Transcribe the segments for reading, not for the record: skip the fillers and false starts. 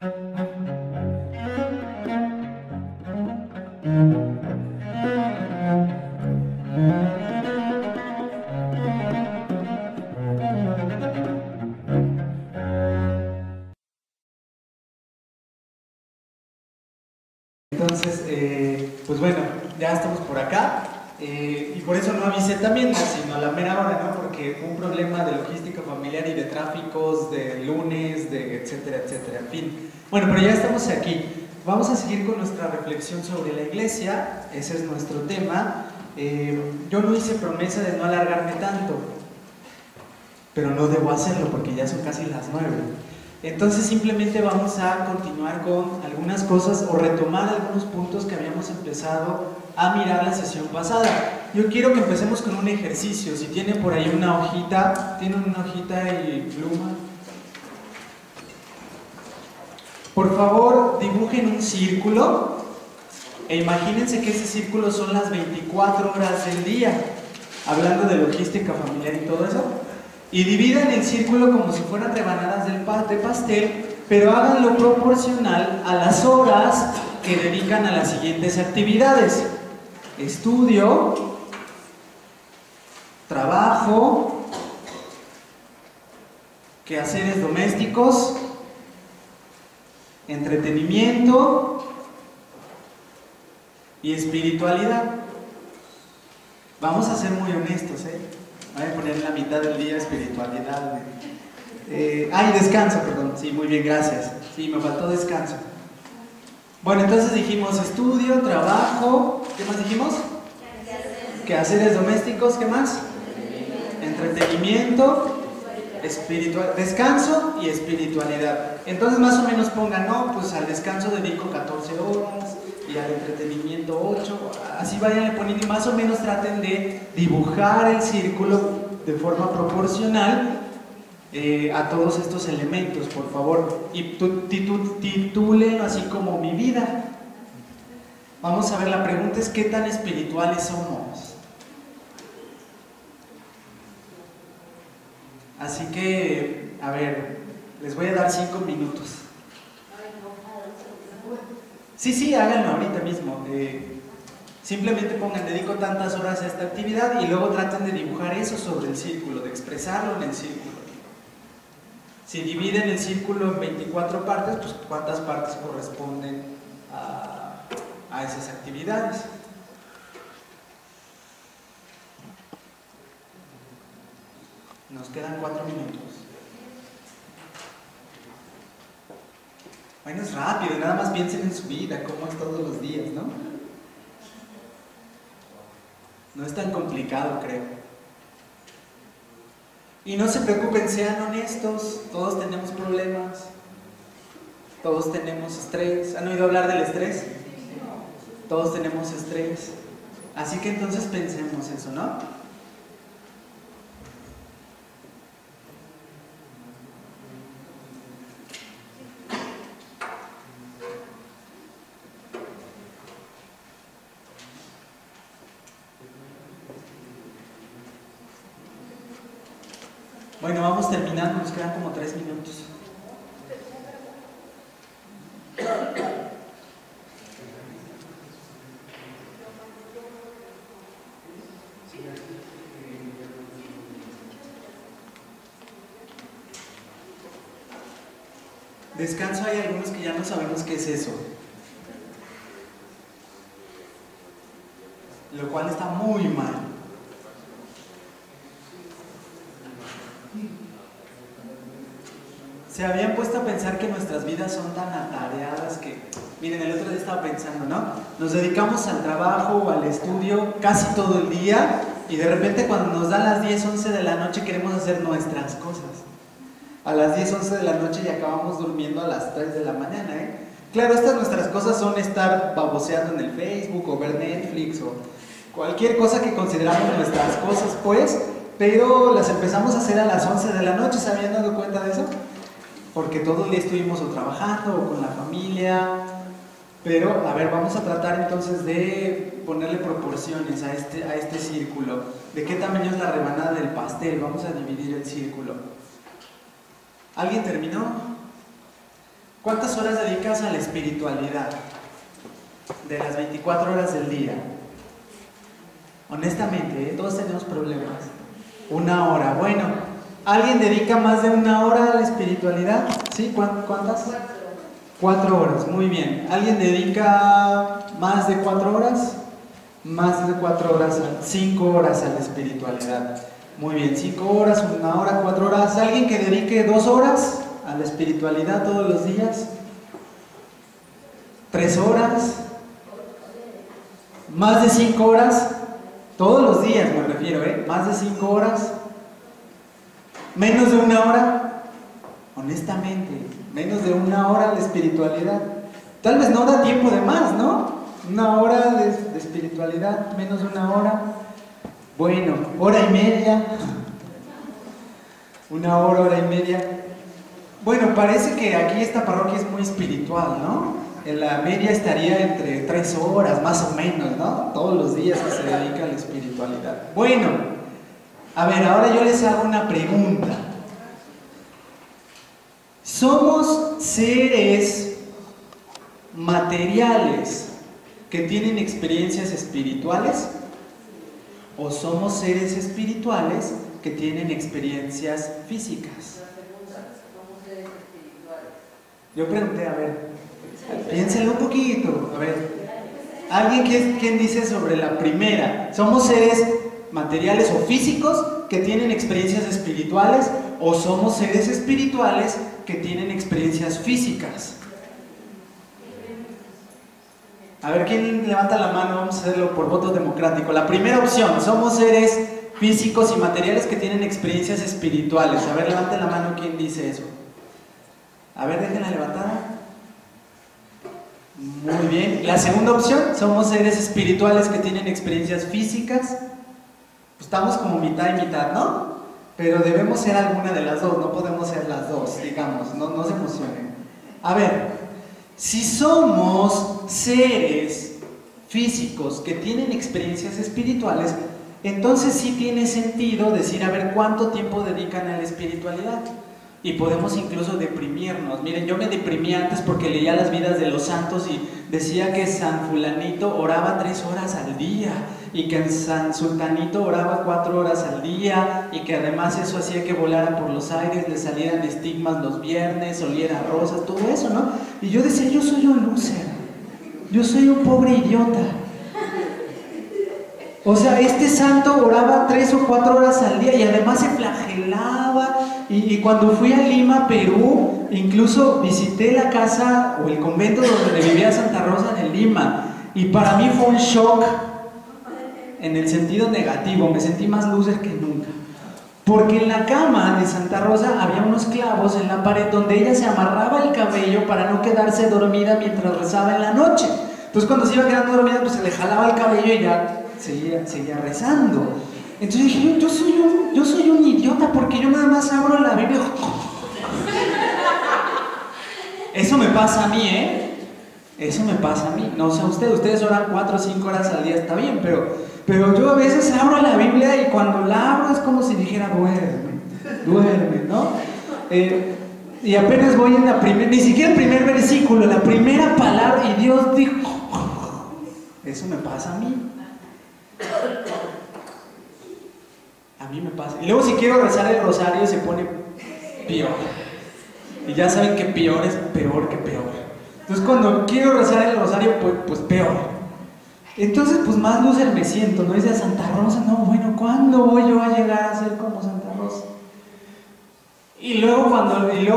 Entonces, pues bueno, ya estamos por acá y por eso no avisé también, sino a la mera hora, ¿no? Porque un problema de logística familiar y de tráficos, de lunes, de etcétera, etcétera, en fin. Bueno, pero ya estamos aquí. Vamos a seguir con nuestra reflexión sobre la iglesia, ese es nuestro tema. Yo no hice promesa de no alargarme tanto, pero no debo hacerlo porque ya son casi las 9. Entonces simplemente vamos a continuar con algunas cosas o retomar algunos puntos que habíamos empezado a mirar la sesión pasada. Yo quiero que empecemos con un ejercicio. Si tienen por ahí una hojita, ¿tienen una hojita y pluma? Por favor, dibujen un círculo e imagínense que ese círculo son las 24 horas del día, hablando de logística familiar y todo eso. Y dividan el círculo como si fueran rebanadas de pastel, pero háganlo proporcional a las horas que dedican a las siguientes actividades: estudio, trabajo, quehaceres domésticos, entretenimiento y espiritualidad. Vamos a ser muy honestos, Voy a poner en la mitad del día espiritualidad. Descanso, perdón. Sí, muy bien, gracias. Sí, me faltó descanso. Bueno, entonces dijimos estudio, trabajo, ¿qué más dijimos? Quehaceres domésticos, ¿qué más? Entretenimiento, descanso y espiritualidad. Entonces más o menos pongan, no, pues al descanso dedico 14 horas y al entretenimiento 8, así vayan poniendo y más o menos traten de dibujar el círculo de forma proporcional a todos estos elementos, por favor, y titúlenlo así como mi vida. Vamos a ver, la pregunta es ¿qué tan espirituales somos? Así que, a ver, les voy a dar 5 minutos. Sí, háganlo ahorita mismo. Simplemente pongan, dedico tantas horas a esta actividad y luego traten de dibujar eso sobre el círculo, de expresarlo en el círculo. Si dividen el círculo en 24 partes, pues ¿cuántas partes corresponden a esas actividades? Nos quedan 4 minutos. Bueno, es rápido, nada más piensen en su vida, cómo es todos los días, ¿no? No es tan complicado, creo. Y no se preocupen, sean honestos, todos tenemos problemas, todos tenemos estrés. ¿Han oído hablar del estrés? Todos tenemos estrés. Así que entonces pensemos eso, ¿no? Bueno, vamos terminando, nos quedan como 3 minutos. Descanso, hay algunos que ya no sabemos qué es eso, lo cual está muy mal. Se habían puesto a pensar que nuestras vidas son tan atareadas que, miren, el otro día estaba pensando, ¿no? Nos dedicamos al trabajo o al estudio casi todo el día y de repente cuando nos dan las 10, 11 de la noche queremos hacer nuestras cosas. A las 10, 11 de la noche y acabamos durmiendo a las 3 de la mañana, Claro, estas nuestras cosas son estar baboseando en el Facebook o ver Netflix o cualquier cosa que consideramos nuestras cosas, pues, pero las empezamos a hacer a las 11 de la noche, ¿se habían dado cuenta de eso? Porque todo el día estuvimos o trabajando o con la familia. Pero, a ver, vamos a tratar entonces de ponerle proporciones a este círculo. ¿De qué tamaño es la rebanada del pastel? Vamos a dividir el círculo. ¿Alguien terminó? ¿Cuántas horas dedicas a la espiritualidad de las 24 horas del día? Honestamente, todos tenemos problemas. 1 hora, bueno, ¿alguien dedica más de 1 hora a la espiritualidad? ¿Sí? ¿Cuántas? 4 horas, muy bien. ¿Alguien dedica más de 4 horas? Más de 4 horas, 5 horas a la espiritualidad. Muy bien, 5 horas, 1 hora, 4 horas. ¿Alguien que dedique 2 horas a la espiritualidad todos los días? 3 horas. Más de 5 horas. Todos los días me refiero, más de 5 horas. Menos de 1 hora. Honestamente, menos de 1 hora la espiritualidad. Tal vez no da tiempo de más, ¿no? 1 hora de espiritualidad, menos de 1 hora. Bueno, 1 hora y media. 1 hora, 1 hora y media. Bueno, parece que aquí esta parroquia es muy espiritual, ¿no? En la media estaría entre 3 horas, más o menos, ¿no? Todos los días que se dedica a la espiritualidad. Bueno, a ver, ahora yo les hago una pregunta. ¿Somos seres materiales que tienen experiencias espirituales? ¿O somos seres espirituales que tienen experiencias físicas? Yo pregunté, a ver, piénsenlo un poquito, a ver. ¿Alguien quién dice sobre la primera? ¿Somos seres materiales o físicos que tienen experiencias espirituales? ¿O somos seres espirituales que tienen experiencias físicas? A ver, ¿quién levanta la mano? Vamos a hacerlo por voto democrático. La primera opción, somos seres físicos y materiales que tienen experiencias espirituales. A ver, levanten la mano, ¿quién dice eso? A ver, déjenla levantada. Muy bien. La segunda opción, somos seres espirituales que tienen experiencias físicas. Pues estamos como mitad y mitad, ¿no? Pero debemos ser alguna de las dos, no podemos ser las dos, digamos, no se emocionen. A ver, si somos seres físicos que tienen experiencias espirituales, entonces sí tiene sentido decir, a ver, ¿cuánto tiempo dedican a la espiritualidad? Y podemos incluso deprimirnos. Miren, yo me deprimí antes porque leía las vidas de los santos y decía que San Fulanito oraba 3 horas al día y que San Sultanito oraba 4 horas al día y que además eso hacía que volara por los aires, le salieran estigmas los viernes, oliera rosas, todo eso, ¿no? Y yo decía, yo soy un loser, yo soy un pobre idiota. O sea, este santo oraba 3 o 4 horas al día y además se flagelaba. Y cuando fui a Lima, Perú, incluso visité la casa o el convento donde vivía Santa Rosa de Lima. Y para mí fue un shock en el sentido negativo, me sentí más loser que nunca. Porque en la cama de Santa Rosa había unos clavos en la pared donde ella se amarraba el cabello para no quedarse dormida mientras rezaba en la noche. Entonces cuando se iba quedando dormida, pues se le jalaba el cabello y ya seguía rezando. Entonces dije, yo soy un idiota porque yo nada más abro la Biblia. Eso me pasa a mí, Eso me pasa a mí. No sé, ustedes oran 4 o 5 horas al día, está bien, pero yo a veces abro la Biblia y cuando la abro es como si dijera, duerme, ¿no? Y apenas voy en la primera, ni siquiera el primer versículo, la primera palabra, y Dios dijo, eso me pasa a mí. A mí me pasa. Y luego si quiero rezar el rosario se pone peor. Y ya saben que peor es peor que peor. Entonces cuando quiero rezar el rosario, pues peor. Entonces pues más loser me siento, ¿no? Dice Santa Rosa, no, bueno, ¿cuándo voy yo a llegar a ser como Santa Rosa? Y luego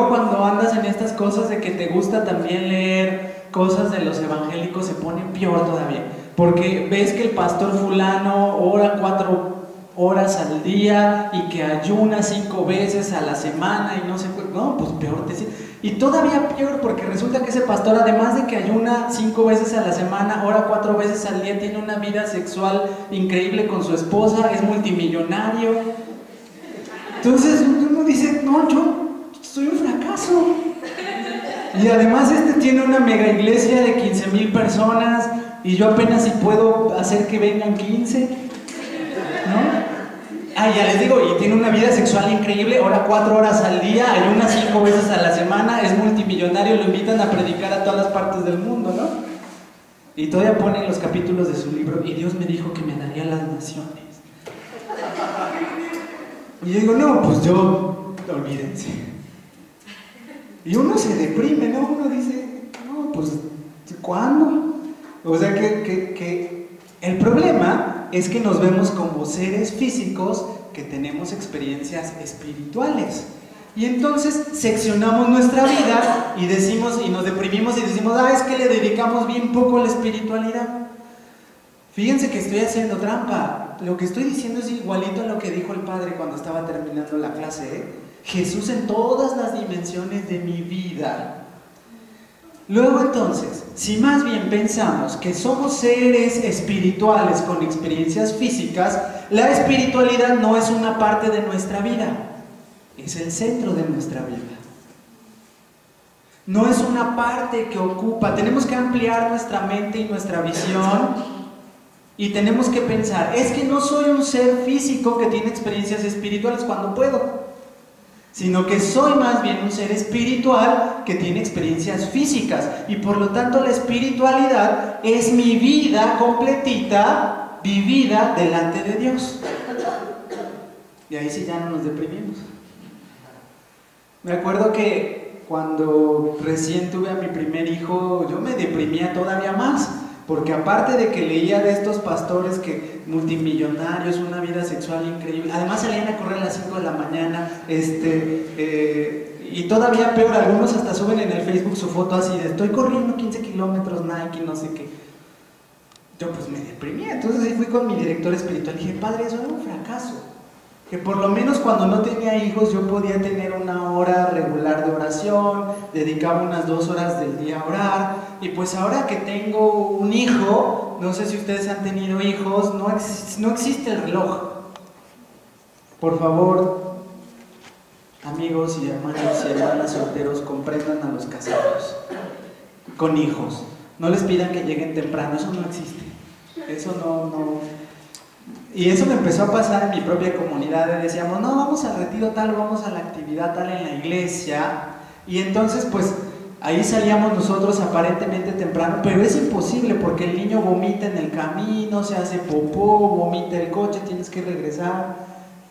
cuando andas en estas cosas de que te gusta también leer cosas de los evangélicos, se pone peor todavía. Porque ves que el pastor fulano ora 4 horas al día y que ayuna 5 veces a la semana y no sé, no, pues peor te sientes. Y todavía peor porque resulta que ese pastor, además de que ayuna 5 veces a la semana, ora 4 veces al día, tiene una vida sexual increíble con su esposa, es multimillonario. Entonces uno dice, no, yo soy un fracaso. Y además tiene una mega iglesia de 15,000 personas y yo apenas si puedo hacer que vengan 15, ¿no? Ah, ya les digo, y tiene una vida sexual increíble, ora 4 horas al día, ayuna 5 veces a la semana, es multimillonario, lo invitan a predicar a todas las partes del mundo, ¿no? Y todavía pone en los capítulos de su libro, y Dios me dijo que me daría las naciones. Y yo digo, no, pues yo, olvídense. Y uno se deprime, ¿no? Uno dice, no, pues, ¿cuándo? O sea que el problema es que nos vemos como seres físicos que tenemos experiencias espirituales. Y entonces seccionamos nuestra vida y decimos, y nos deprimimos y decimos, es que le dedicamos bien poco a la espiritualidad. Fíjense que estoy haciendo trampa. Lo que estoy diciendo es igualito a lo que dijo el padre cuando estaba terminando la clase, ¿eh? Jesús en todas las dimensiones de mi vida. Luego entonces, si más bien pensamos que somos seres espirituales con experiencias físicas, la espiritualidad no es una parte de nuestra vida, es el centro de nuestra vida. No es una parte que ocupa, tenemos que ampliar nuestra mente y nuestra visión y tenemos que pensar, es que no soy un ser físico que tiene experiencias espirituales cuando puedo, sino que soy más bien un ser espiritual que tiene experiencias físicas y por lo tanto la espiritualidad es mi vida completita vivida delante de Dios. Y ahí sí ya no nos deprimimos. Me acuerdo que cuando recién tuve a mi primer hijo yo me deprimía todavía más, porque aparte de que leía de estos pastores que multimillonarios, una vida sexual increíble, además salían a correr a las 5 de la mañana, y todavía peor, algunos hasta suben en el Facebook su foto así de estoy corriendo 15 kilómetros Nike, no sé qué. Yo pues me deprimí, entonces ahí fui con mi director espiritual y dije, padre, eso era un fracaso. Que por lo menos cuando no tenía hijos yo podía tener una hora regular de oración, dedicaba unas 2 horas del día a orar, y pues ahora que tengo un hijo, no sé si ustedes han tenido hijos, no existe el reloj. Por favor, amigos y hermanos y hermanas solteros, comprendan a los casados con hijos, no les pidan que lleguen temprano, eso no existe, eso no. Y eso me empezó a pasar en mi propia comunidad, decíamos, no, vamos al retiro tal, vamos a la actividad tal en la iglesia, y entonces pues ahí salíamos nosotros aparentemente temprano, pero es imposible porque el niño vomita en el camino, se hace popó, vomita el coche, tienes que regresar,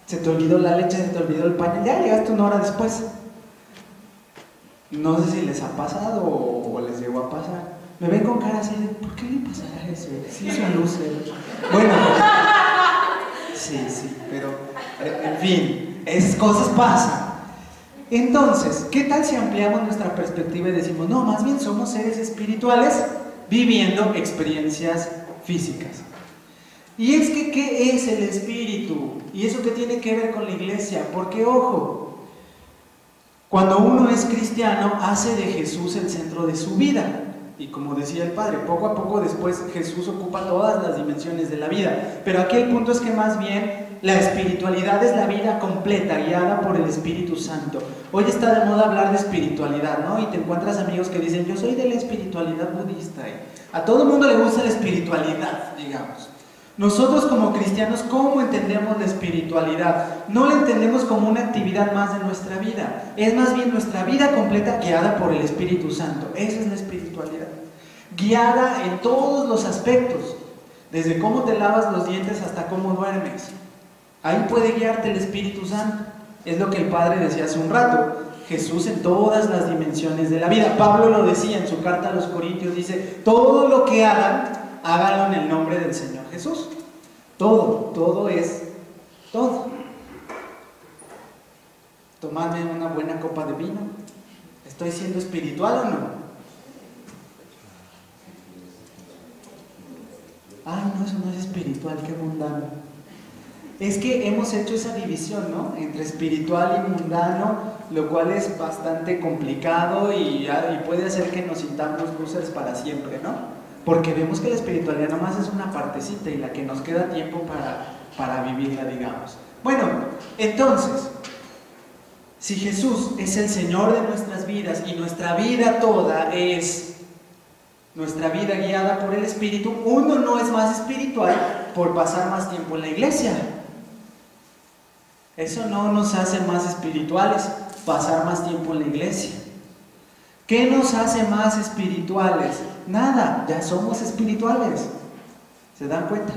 se te olvidó la leche, se te olvidó el pañal, ya llegaste una hora después. No sé si les ha pasado o les llegó a pasar. Me ven con cara así de, ¿por qué le pasará eso? Sí, es un lucer. Bueno, sí, pero en fin, esas cosas pasan. Entonces, ¿qué tal si ampliamos nuestra perspectiva y decimos, no, más bien somos seres espirituales viviendo experiencias físicas? Y es que, ¿qué es el espíritu? ¿Y eso qué tiene que ver con la iglesia? Porque, ojo, cuando uno es cristiano, hace de Jesús el centro de su vida. Y como decía el padre, poco a poco después Jesús ocupa todas las dimensiones de la vida. Pero aquí el punto es que más bien la espiritualidad es la vida completa, guiada por el Espíritu Santo. Hoy está de moda hablar de espiritualidad, ¿no? Y te encuentras amigos que dicen, yo soy de la espiritualidad budista. A todo el mundo le gusta la espiritualidad, digamos. Nosotros como cristianos, ¿cómo entendemos la espiritualidad? No la entendemos como una actividad más de nuestra vida. Es más bien nuestra vida completa guiada por el Espíritu Santo. Esa es la espiritualidad. Guiada en todos los aspectos. Desde cómo te lavas los dientes hasta cómo duermes. Ahí puede guiarte el Espíritu Santo. Es lo que el Padre decía hace un rato. Jesús en todas las dimensiones de la vida. Pablo lo decía en su carta a los Corintios. Dice, todo lo que hagan, háganlo en el nombre del Señor Jesús. Todo es todo. Tomarme una buena copa de vino. ¿Estoy siendo espiritual o no? Ay, no, eso no es espiritual, qué mundano. Es que hemos hecho esa división, ¿no? Entre espiritual y mundano, lo cual es bastante complicado y puede hacer que nos sintamos losers para siempre, ¿no? Porque vemos que la espiritualidad nomás es una partecita y la que nos queda tiempo para vivirla, digamos. Bueno, entonces, si Jesús es el Señor de nuestras vidas y nuestra vida toda es nuestra vida guiada por el Espíritu, uno no es más espiritual por pasar más tiempo en la iglesia. Eso no nos hace más espirituales, pasar más tiempo en la iglesia. ¿Qué nos hace más espirituales? Nada, ya somos espirituales. ¿Se dan cuenta?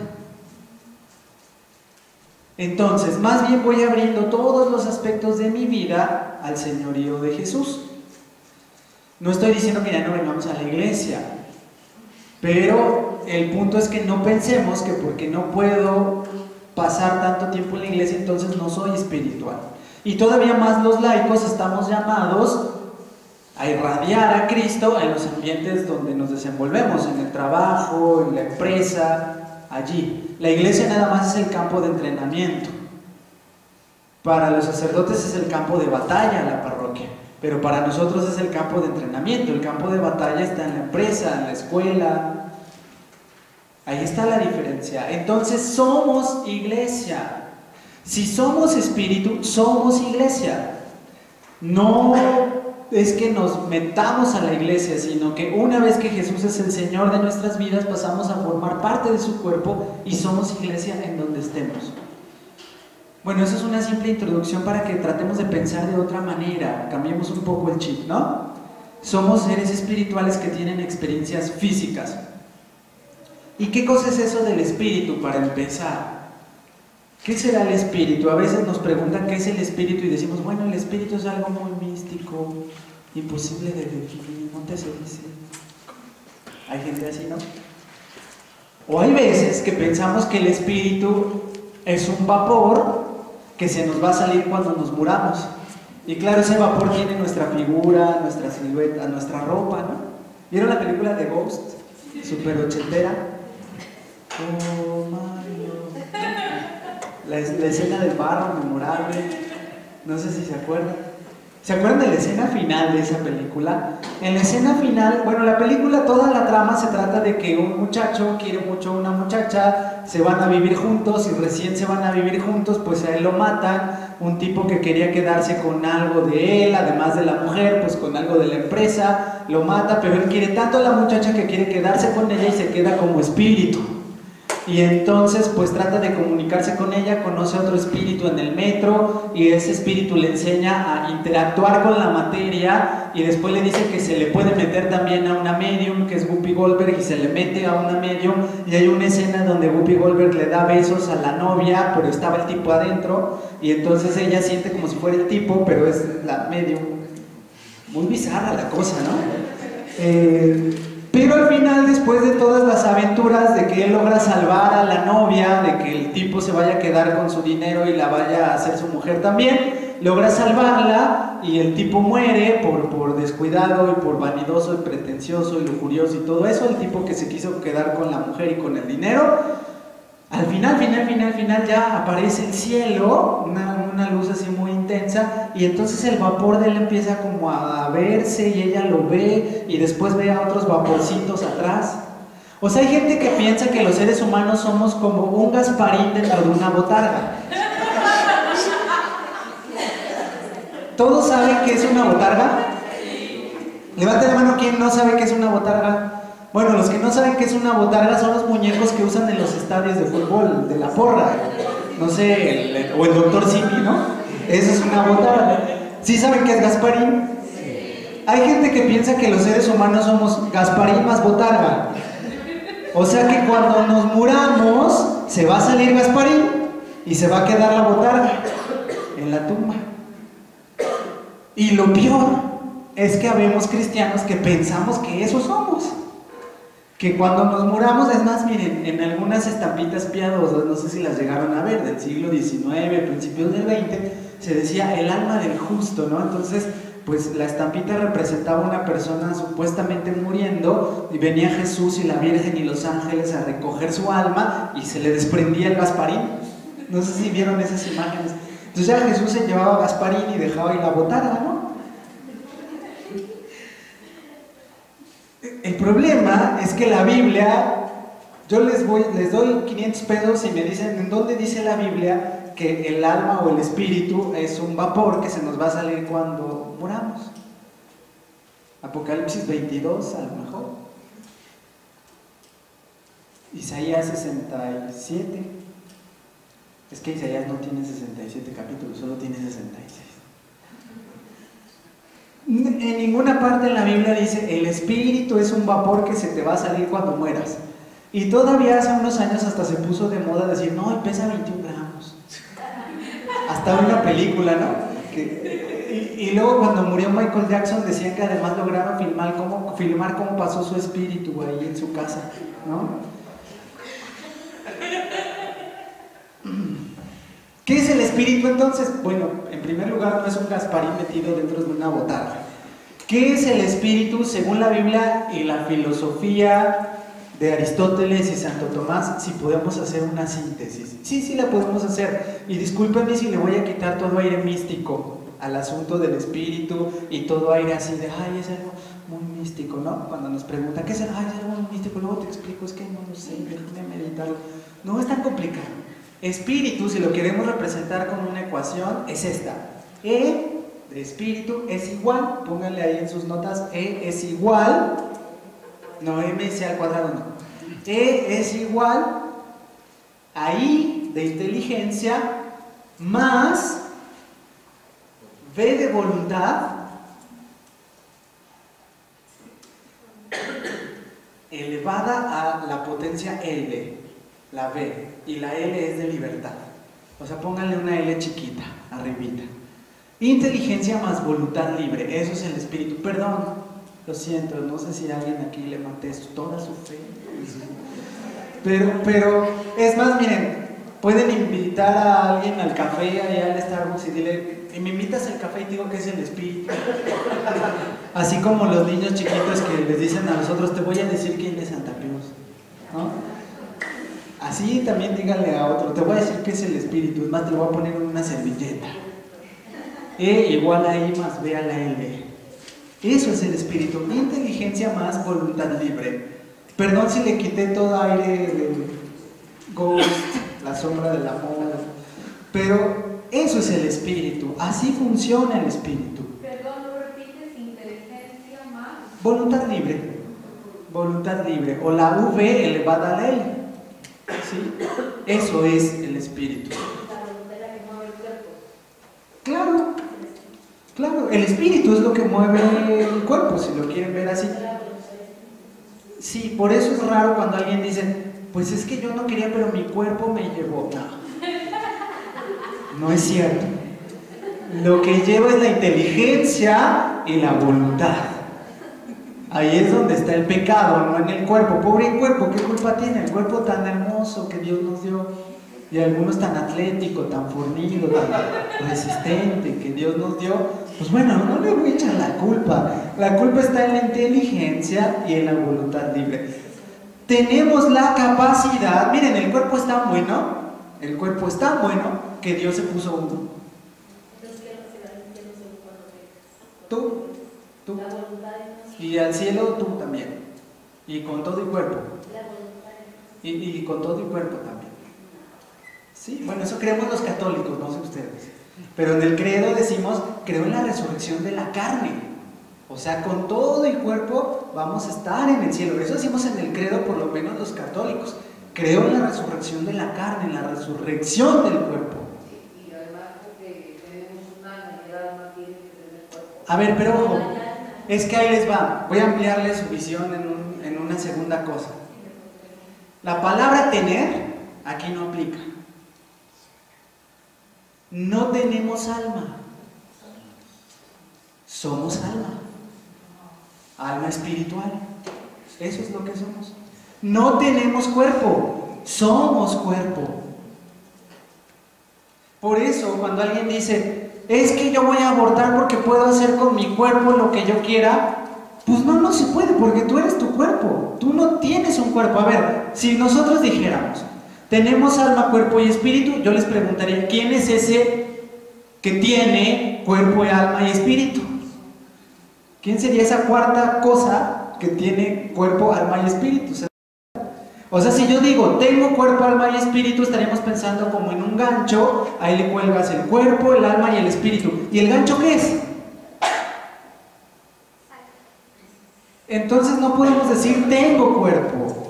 Entonces, más bien voy abriendo todos los aspectos de mi vida al señorío de Jesús. No estoy diciendo que ya no vengamos a la iglesia, pero el punto es que no pensemos que porque no puedo pasar tanto tiempo en la iglesia, entonces no soy espiritual. Y todavía más los laicos estamos llamados a irradiar a Cristo en los ambientes donde nos desenvolvemos, en el trabajo, en la empresa, allí. La iglesia nada más es el campo de entrenamiento. Para los sacerdotes es el campo de batalla, la parroquia, pero para nosotros es el campo de entrenamiento. El campo de batalla está en la empresa, en la escuela. Ahí está la diferencia. Entonces somos iglesia. Si somos espíritu, somos iglesia. No es que nos metamos a la iglesia, sino que una vez que Jesús es el Señor de nuestras vidas, pasamos a formar parte de su cuerpo y somos iglesia en donde estemos. Bueno, eso es una simple introducción para que tratemos de pensar de otra manera, cambiemos un poco el chip, ¿no? Somos seres espirituales que tienen experiencias físicas. ¿Y qué cosa es eso del espíritu para empezar? ¿Qué será el espíritu? A veces nos preguntan qué es el espíritu y decimos, bueno, el espíritu es algo muy místico, imposible de definir, ¿no te se dice? Hay gente así, ¿no? O hay veces que pensamos que el espíritu es un vapor que se nos va a salir cuando nos muramos. Y claro, ese vapor tiene nuestra figura, nuestra silueta, nuestra ropa, ¿no? ¿Vieron la película de Ghost? Super ochentera. Oh, Mario. La escena del barro, memorable. No sé si se acuerdan. ¿Se acuerdan de la escena final de esa película? En la escena final, bueno, la película, toda la trama se trata de que un muchacho quiere mucho a una muchacha, se van a vivir juntos y recién se van a vivir juntos, pues a él lo matan. Un tipo que quería quedarse con algo de él, además de la mujer, pues con algo de la empresa, lo mata, pero él quiere tanto a la muchacha que quiere quedarse con ella y se queda como espíritu. Y entonces pues trata de comunicarse con ella, conoce a otro espíritu en el metro y ese espíritu le enseña a interactuar con la materia y después le dice que se le puede meter también a una medium que es Whoopi Goldberg y se le mete a una medium y hay una escena donde Whoopi Goldberg le da besos a la novia pero estaba el tipo adentro y entonces ella siente como si fuera el tipo pero es la medium. Muy bizarra la cosa, ¿no? Pero al final, después de todas las aventuras de que él logra salvar a la novia, de que el tipo se vaya a quedar con su dinero y la vaya a hacer su mujer también, logra salvarla y el tipo muere por descuidado y por vanidoso y pretencioso y lujurioso y todo eso, el tipo que se quiso quedar con la mujer y con el dinero. Al final ya aparece el cielo, una luz así muy intensa y entonces el vapor de él empieza como a verse y ella lo ve y después ve a otros vaporcitos atrás. O sea, hay gente que piensa que los seres humanos somos como un Gasparín dentro de una botarga. ¿Todos saben qué es una botarga? Levante la mano quien no sabe qué es una botarga. Bueno, los que no saben qué es una botarga son los muñecos que usan en los estadios de fútbol, de la porra, no sé, o el Dr. Simi, ¿no? Eso es una botarga. ¿Sí saben qué es Gasparín? Hay gente que piensa que los seres humanos somos Gasparín más botarga. O sea que cuando nos muramos, se va a salir Gasparín y se va a quedar la botarga en la tumba. Y lo peor es que habemos cristianos que pensamos que eso somos. Que cuando nos muramos, es más, miren, en algunas estampitas piadosas, no sé si las llegaron a ver, del siglo XIX, principios del XX, se decía el alma del justo, ¿no? Entonces, pues la estampita representaba una persona supuestamente muriendo y venía Jesús y la Virgen y los ángeles a recoger su alma y se le desprendía el Gasparín. No sé si vieron esas imágenes. Entonces ya Jesús se llevaba Gasparín y dejaba ahí la botarga, ¿no? El problema es que la Biblia, yo les doy 500 pesos y me dicen, ¿en dónde dice la Biblia que el alma o el espíritu es un vapor que se nos va a salir cuando muramos? Apocalipsis 22 a lo mejor. Isaías 67. Es que Isaías no tiene 67 capítulos, solo tiene 66. En ninguna parte en la Biblia dice, el espíritu es un vapor que se te va a salir cuando mueras. Y todavía hace unos años hasta se puso de moda decir, no, y pesa 21 gramos. Hasta una película, ¿no? Y luego cuando murió Michael Jackson decían que además lograron filmar cómo pasó su espíritu ahí en su casa, ¿no? ¿Qué es el espíritu entonces? Bueno, en primer lugar no es un Gasparín metido dentro de una botarga. ¿Qué es el espíritu según la Biblia y la filosofía de Aristóteles y Santo Tomás? Si podemos hacer una síntesis. Sí la podemos hacer. Y discúlpenme si le voy a quitar todo aire místico al asunto del espíritu y todo aire así de, ay, es algo muy místico, ¿no? Cuando nos preguntan, ¿qué es? Ay, es algo muy místico, luego te explico, es que no lo sé, déjame meditarlo. No es tan complicado. Espíritu, si lo queremos representar como una ecuación, es esta. E de espíritu es igual, pónganle ahí en sus notas, E es igual, no, MC al cuadrado no. E es igual a I de inteligencia más V de voluntad elevada a la potencia L, la V, y la L es de libertad. O sea, pónganle una L chiquita, arribita. Inteligencia más voluntad libre, eso es el espíritu. Perdón, lo siento, no sé si a alguien aquí le maté toda su fe. Pero, es más, miren, pueden invitar a alguien al café, allá al Starbucks y dile, y me invitas al café y te digo que es el espíritu. Así como los niños chiquitos que les dicen a nosotros, te voy a decir quién es Santa Claus, ¿no? Así también díganle a otro, te voy a decir que es el espíritu, es más, te lo voy a poner en una servilleta. E igual a I más B a la L. Eso es el espíritu. Inteligencia más voluntad libre. Perdón si le quité todo aire de Ghost, la sombra del amor, pero eso es el espíritu. Así funciona el espíritu. Perdón, ¿lo repites? Inteligencia más voluntad libre. Voluntad libre. O la V elevada a la L. ¿Sí? Eso es el espíritu. la voluntad es la que mueve el cuerpo. Claro, claro, el espíritu es lo que mueve el cuerpo, si lo quieren ver así. Sí, por eso es raro cuando alguien dice, pues es que yo no quería, pero mi cuerpo me llevó. No, no es cierto. Lo que lleva es la inteligencia y la voluntad. Ahí es donde está el pecado, no en el cuerpo. Pobre cuerpo, ¿qué culpa tiene? El cuerpo tan hermoso que Dios nos dio, y algunos tan atlético, tan fornido, tan resistente que Dios nos dio. Pues bueno, no le voy a echar la culpa. La culpa está en la inteligencia y en la voluntad libre. Tenemos la capacidad, miren, el cuerpo es tan bueno, que Dios se puso uno. Tú. Y al cielo tú también. Y con todo y cuerpo. Y con todo y cuerpo también. Sí, bueno, eso creemos los católicos, no sé ustedes. Pero en el credo decimos, creo en la resurrección de la carne. O sea, con todo y cuerpo vamos a estar en el cielo. Eso decimos en el credo, por lo menos los católicos. Creo en la resurrección de la carne, en la resurrección del cuerpo. Y además porque tenemos un alma y el alma tiene que tener cuerpo. A ver, pero ojo, es que ahí les va. Voy a ampliarle su visión en una segunda cosa. La palabra tener aquí no aplica. No tenemos alma. Somos alma. Alma espiritual. Eso es lo que somos. No tenemos cuerpo. Somos cuerpo. Por eso, cuando alguien dice, es que yo voy a abortar porque puedo hacer con mi cuerpo lo que yo quiera, pues no se puede, porque tú eres tu cuerpo. Tú no tienes un cuerpo. A ver, si nosotros dijéramos, tenemos alma, cuerpo y espíritu, yo les preguntaría, ¿quién es ese que tiene cuerpo, alma y espíritu? ¿Quién sería esa cuarta cosa que tiene cuerpo, alma y espíritu? O sea, si yo digo, tengo cuerpo, alma y espíritu, estaríamos pensando como en un gancho, ahí le cuelgas el cuerpo, el alma y el espíritu. ¿Y el gancho qué es? Entonces no podemos decir, tengo cuerpo.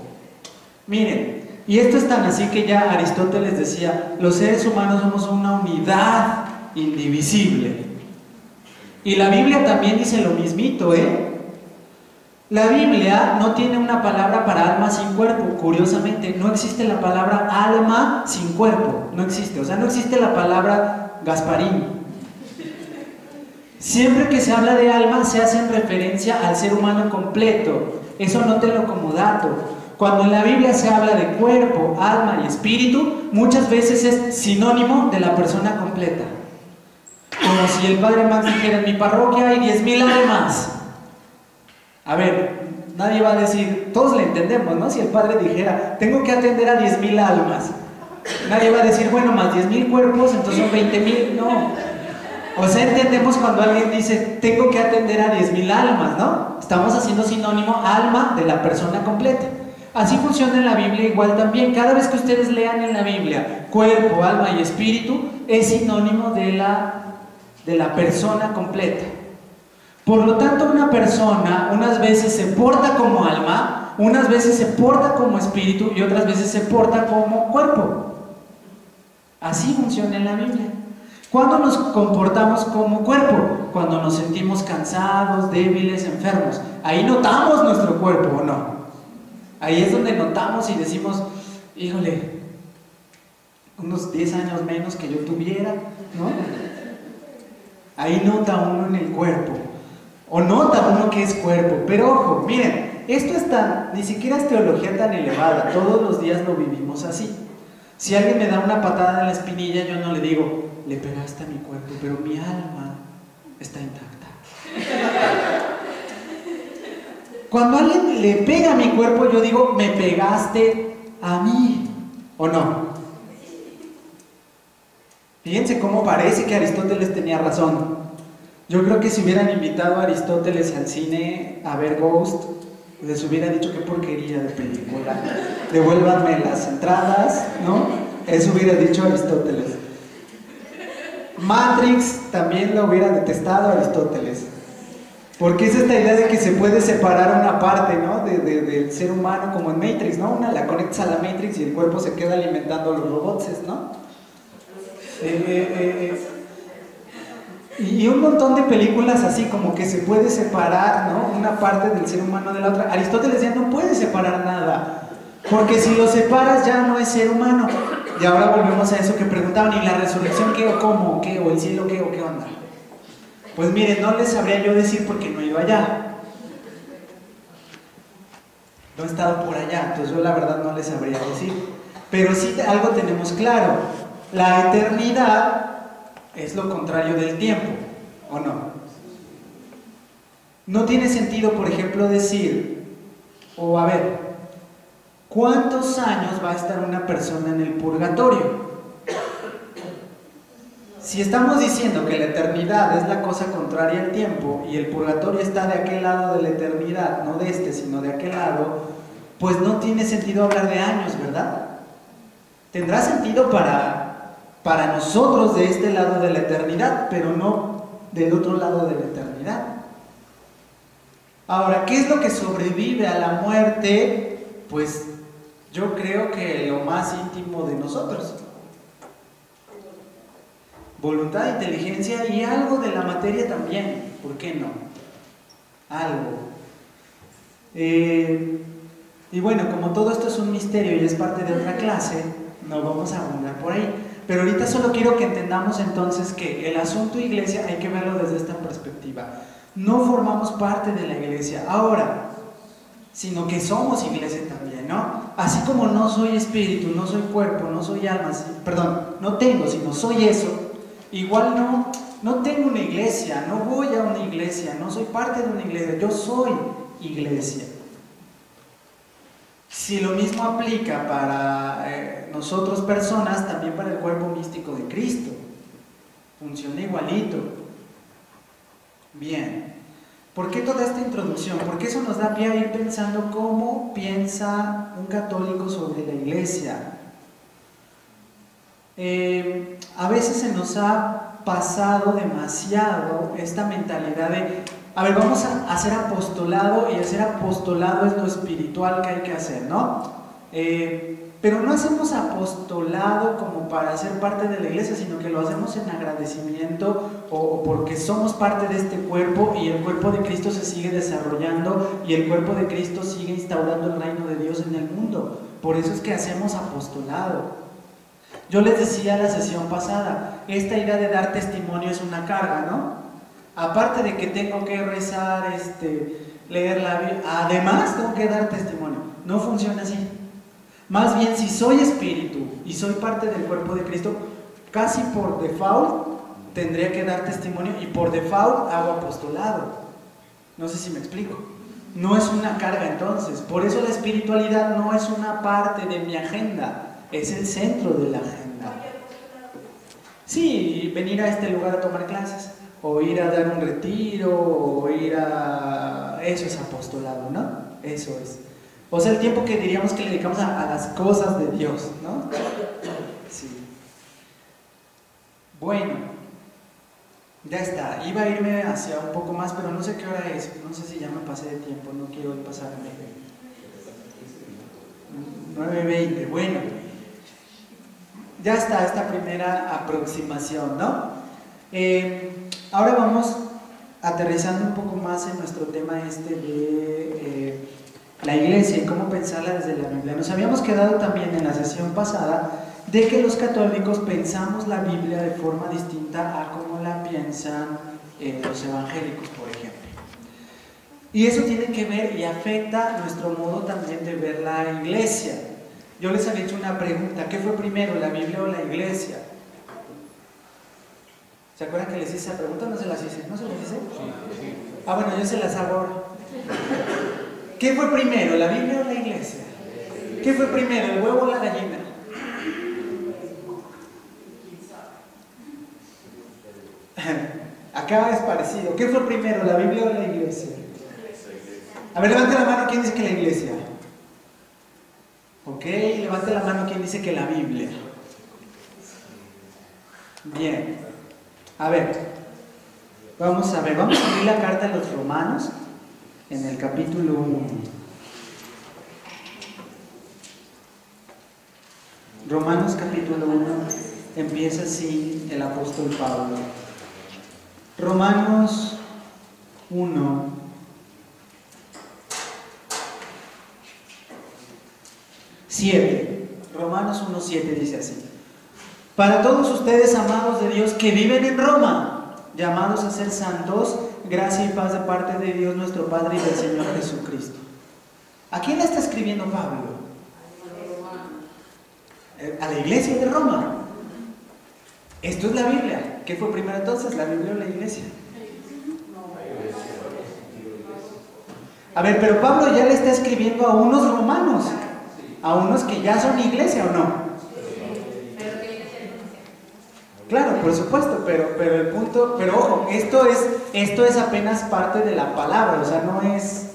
Miren, Y esto es tan así que ya Aristóteles decía, los seres humanos somos una unidad indivisible. Y la Biblia también dice lo mismito, La Biblia no tiene una palabra para alma sin cuerpo. Curiosamente, no existe la palabra alma sin cuerpo. No existe. O sea, no existe la palabra Gasparín. Siempre que se habla de alma, se hace en referencia al ser humano completo. Eso anótelo como dato. Cuando en la Biblia se habla de cuerpo, alma y espíritu, muchas veces es sinónimo de la persona completa. Como si el Padre Max dijera, en mi parroquia hay 10,000 almas. A ver, nadie va a decir, todos le entendemos, ¿no? Si el Padre dijera, tengo que atender a 10,000 almas, nadie va a decir, bueno, más 10,000 cuerpos, entonces son 20,000, no. O sea, entendemos cuando alguien dice, tengo que atender a 10,000 almas, ¿no? Estamos haciendo sinónimo alma de la persona completa. Así funciona en la Biblia igual también. Cada vez que ustedes lean en la Biblia cuerpo, alma y espíritu, es sinónimo de la persona completa. Por lo tanto, una persona unas veces se porta como alma, unas veces se porta como espíritu y otras veces se porta como cuerpo. Así funciona en la Biblia. ¿Cuándo nos comportamos como cuerpo? Cuando nos sentimos cansados, débiles, enfermos. Ahí notamos nuestro cuerpo, ¿o no? Ahí es donde notamos y decimos, híjole, unos 10 años menos que yo tuviera, ¿no? Ahí nota uno en el cuerpo. O nota uno que es cuerpo. Pero ojo, miren, esto ni siquiera es teología tan elevada. Todos los días lo vivimos así. Si alguien me da una patada en la espinilla, yo no le digo, le pegaste a mi cuerpo, pero mi alma está intacta. Cuando alguien le pega a mi cuerpo, yo digo, me pegaste a mí, ¿o no? Fíjense cómo parece que Aristóteles tenía razón. Yo creo que si hubieran invitado a Aristóteles al cine a ver Ghost, les hubiera dicho qué porquería de película, devuélvanme las entradas, ¿no? Eso hubiera dicho Aristóteles. Matrix también lo hubiera detestado Aristóteles, porque es esta idea de que se puede separar una parte, ¿no? del ser humano, como en Matrix, ¿no? Una la conectas a la Matrix y el cuerpo se queda alimentando a los robots, ¿no? Y un montón de películas así, como que se puede separar, ¿no? Una parte del ser humano de la otra. Aristóteles ya no puede separar nada, porque si lo separas ya no es ser humano. Y ahora volvemos a eso que preguntaban, ¿y la resurrección qué o cómo o qué? ¿O el cielo qué o qué onda? Pues miren, no les sabría yo decir porque no he ido allá. No he estado por allá, entonces yo la verdad no les sabría decir. Pero sí algo tenemos claro, la eternidad es lo contrario del tiempo, ¿o no? No tiene sentido, por ejemplo, decir, o a ver, ¿cuántos años va a estar una persona en el purgatorio? Si estamos diciendo que la eternidad es la cosa contraria al tiempo y el purgatorio está de aquel lado de la eternidad, no de este, sino de aquel lado, pues no tiene sentido hablar de años, ¿verdad? Tendrá sentido para nosotros de este lado de la eternidad, pero no del otro lado de la eternidad. Ahora, ¿qué es lo que sobrevive a la muerte? Pues yo creo que lo más íntimo de nosotros. Voluntad, inteligencia y algo de la materia también, ¿por qué no? Algo. Y bueno, como todo esto es un misterio y es parte de otra clase, no vamos a abundar por ahí. Pero ahorita solo quiero que entendamos entonces que el asunto iglesia hay que verlo desde esta perspectiva. No formamos parte de la iglesia ahora, sino que somos iglesia también, ¿no? Así como no soy espíritu, no soy cuerpo, no soy alma, no tengo, sino soy eso. Igual no tengo una iglesia, no voy a una iglesia, no soy parte de una iglesia, yo soy iglesia. Si lo mismo aplica para nosotros personas, también para el cuerpo místico de Cristo. Funciona igualito. Bien. ¿Por qué toda esta introducción? Porque eso nos da pie a ir pensando cómo piensa un católico sobre la iglesia. A veces se nos ha pasado demasiado esta mentalidad de, a ver, vamos a hacer apostolado, y hacer apostolado es lo espiritual que hay que hacer, ¿no? Pero no hacemos apostolado como para ser parte de la iglesia, sino que lo hacemos en agradecimiento o porque somos parte de este cuerpo y el cuerpo de Cristo se sigue desarrollando y el cuerpo de Cristo sigue instaurando el reino de Dios en el mundo. Por eso es que hacemos apostolado. Yo les decía la sesión pasada, esta idea de dar testimonio es una carga, ¿no? Aparte de que tengo que rezar, leer la Biblia, además tengo que dar testimonio. No funciona así. Más bien, si soy espíritu y soy parte del cuerpo de Cristo, casi por default tendría que dar testimonio y por default hago apostolado. No sé si me explico. No es una carga entonces. Por eso la espiritualidad no es una parte de mi agenda, es el centro de la agenda. Sí, venir a este lugar a tomar clases, o ir a dar un retiro, o ir a... Eso es apostolado, ¿no? Eso es. O sea, el tiempo que diríamos que le dedicamos a las cosas de Dios, ¿no? Sí. Bueno, ya está. Iba a irme hacia un poco más, pero no sé qué hora es. No sé si ya me pasé de tiempo, no quiero pasarme. 9:20, bueno. Ya está esta primera aproximación, ¿no? Ahora vamos aterrizando un poco más en nuestro tema de la iglesia y cómo pensarla desde la Biblia. Nos habíamos quedado también en la sesión pasada de que los católicos pensamos la Biblia de forma distinta a cómo la piensan los evangélicos, por ejemplo. Y eso tiene que ver y afecta nuestro modo también de ver la iglesia. Yo les había hecho una pregunta, ¿qué fue primero, la Biblia o la iglesia? ¿Se acuerdan que les hice esa pregunta? ¿No se las hice? ¿No se las hice? Sí. Ah, bueno, yo se las hago ahora. ¿Qué fue primero, la Biblia o la iglesia? ¿Qué fue primero, el huevo o la gallina? Acá es parecido. ¿Qué fue primero, la Biblia o la iglesia? A ver, levante la mano, ¿quién dice que la iglesia? Ok, levante la mano, ¿quién dice que la Biblia? Bien. A ver, vamos a abrir la carta a los Romanos en el capítulo 1. Romanos capítulo 1, empieza así el apóstol Pablo. Romanos 1, Romanos 1:7 dice así: para todos ustedes, amados de Dios, que viven en Roma, llamados a ser santos, gracia y paz de parte de Dios nuestro Padre y del Señor Jesucristo. ¿A quién le está escribiendo Pablo? A la iglesia de Roma. Esto es la Biblia. ¿Qué fue primero entonces, la Biblia o la iglesia? A ver, pero Pablo ya le está escribiendo a unos romanos, a unos que ya son iglesia, ¿o no? Claro, por supuesto, pero el punto, pero ojo, esto es apenas parte de la palabra, o sea, no es,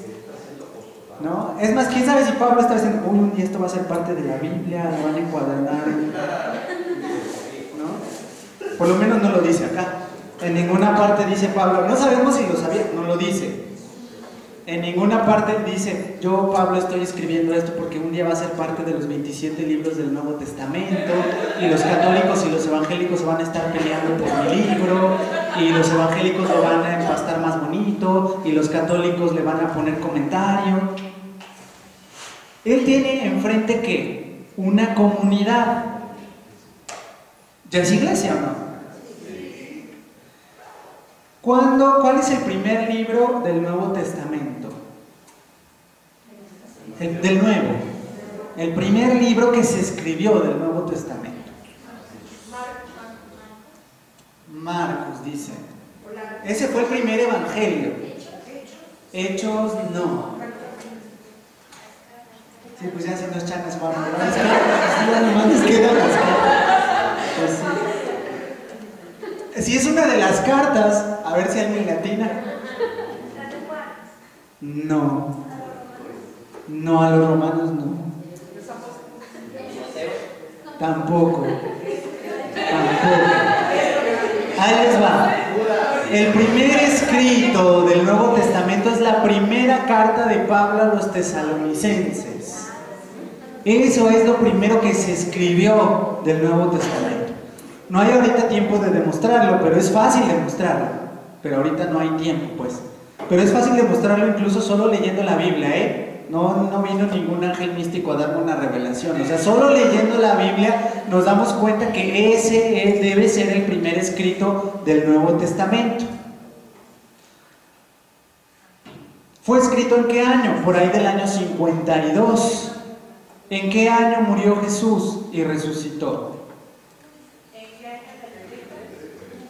¿no? Es más, quién sabe si Pablo está diciendo, uy, un día esto va a ser parte de la Biblia, lo van a encuadernar, ¿no? Por lo menos no lo dice acá. En ninguna parte dice Pablo, no sabemos si lo sabía, no lo dice. En ninguna parte dice, yo Pablo estoy escribiendo esto porque un día va a ser parte de los 27 libros del Nuevo Testamento y los católicos y los evangélicos van a estar peleando por mi libro y los evangélicos lo van a empastar más bonito y los católicos le van a poner comentario. Él tiene enfrente ¿qué? Una comunidad. ¿Ya es iglesia o no? ¿Cuál es el primer libro del Nuevo Testamento? Del Nuevo. El primer libro que se escribió del Nuevo Testamento. Marcos, dice. Ese fue el primer evangelio. Hechos, no. Sí, pues ya haciendo chanas, Juan. Pues sí. Si es una de las cartas, a ver si alguien latina. No. No, a los romanos no. Tampoco. Ahí les va. El primer escrito del Nuevo Testamento es la primera carta de Pablo a los tesalonicenses. Eso es lo primero que se escribió del Nuevo Testamento. No hay ahorita tiempo de demostrarlo, pero es fácil demostrarlo. Pero ahorita no hay tiempo, pues. Pero es fácil demostrarlo incluso solo leyendo la Biblia, ¿eh? No vino ningún ángel místico a darme una revelación. O sea, solo leyendo la Biblia nos damos cuenta que ese debe ser el primer escrito del Nuevo Testamento. ¿Fue escrito en qué año? Por ahí del año 52. ¿En qué año murió Jesús y resucitó?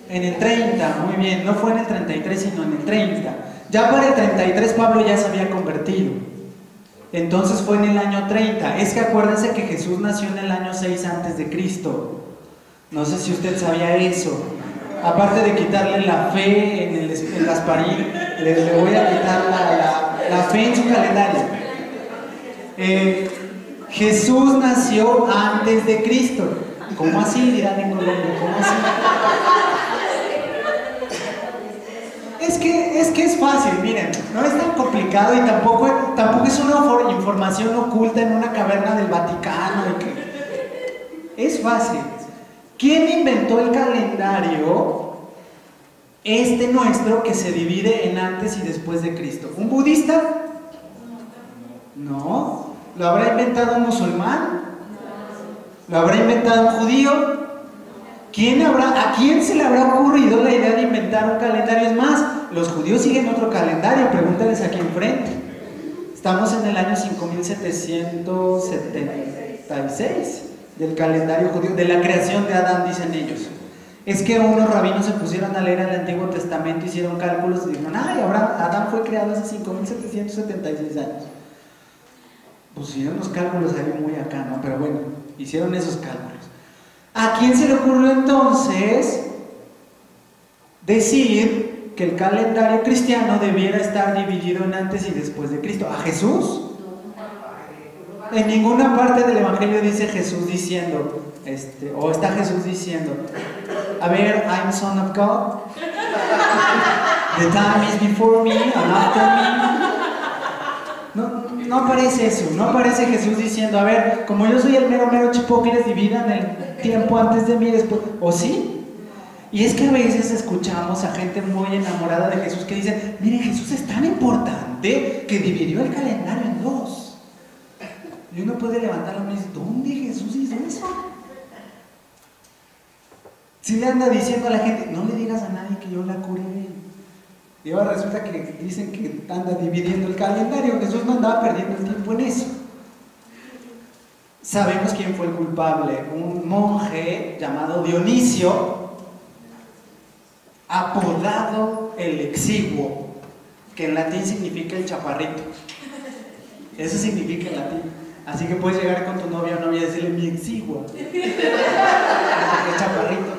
En el 30, muy bien. No fue en el 33, sino en el 30. Ya para el 33 Pablo ya se había convertido. Entonces fue en el año 30. Es que acuérdense que Jesús nació en el año 6 antes de Cristo. No sé si usted sabía eso. Aparte de quitarle la fe en Gasparín, le voy a quitar la fe en su calendario. Jesús nació antes de Cristo. ¿Cómo así, dirán en Colombia? ¿Cómo así? Es que es fácil, miren, no es tan complicado y tampoco es una información oculta en una caverna del Vaticano. Es fácil. ¿Quién inventó el calendario nuestro que se divide en antes y después de Cristo? ¿Un budista? No. ¿Lo habrá inventado un musulmán? ¿Lo habrá inventado un judío? ¿A quién se le habrá ocurrido la idea de inventar un calendario? Es más, los judíos siguen otro calendario, pregúntales aquí enfrente. Estamos en el año 5776 del calendario judío, de la creación de Adán, dicen ellos. Es que unos rabinos se pusieron a leer el Antiguo Testamento, hicieron cálculos y dijeron, Adán fue creado hace 5776 años. Pusieron los cálculos ahí muy acá, ¿no? Pero bueno, hicieron esos cálculos. ¿A quién se le ocurrió entonces decir que el calendario cristiano debiera estar dividido en antes y después de Cristo? ¿A Jesús? En ninguna parte del Evangelio dice Jesús diciendo, o está Jesús diciendo, a ver, I'm son of God, the time is before me and after me. No aparece eso, no aparece Jesús diciendo, a ver, como yo soy el mero chipóquiles, dividan el tiempo antes de mí y después, ¿o sí? Y es que a veces escuchamos a gente muy enamorada de Jesús que dicen, mire, Jesús es tan importante que dividió el calendario en dos. Y uno puede levantar la mano y decir, ¿dónde Jesús hizo eso? Si le anda diciendo a la gente, no le digas a nadie que yo la curé. Y ahora resulta que dicen que anda dividiendo el calendario. Jesús no andaba perdiendo el tiempo en eso. Sabemos quién fue el culpable. Un monje llamado Dionisio, apodado el Exiguo, que en latín significa el chaparrito. Eso significa en latín. Así que puedes llegar con tu novia o novia y decirle mi Exiguo. Chaparrito,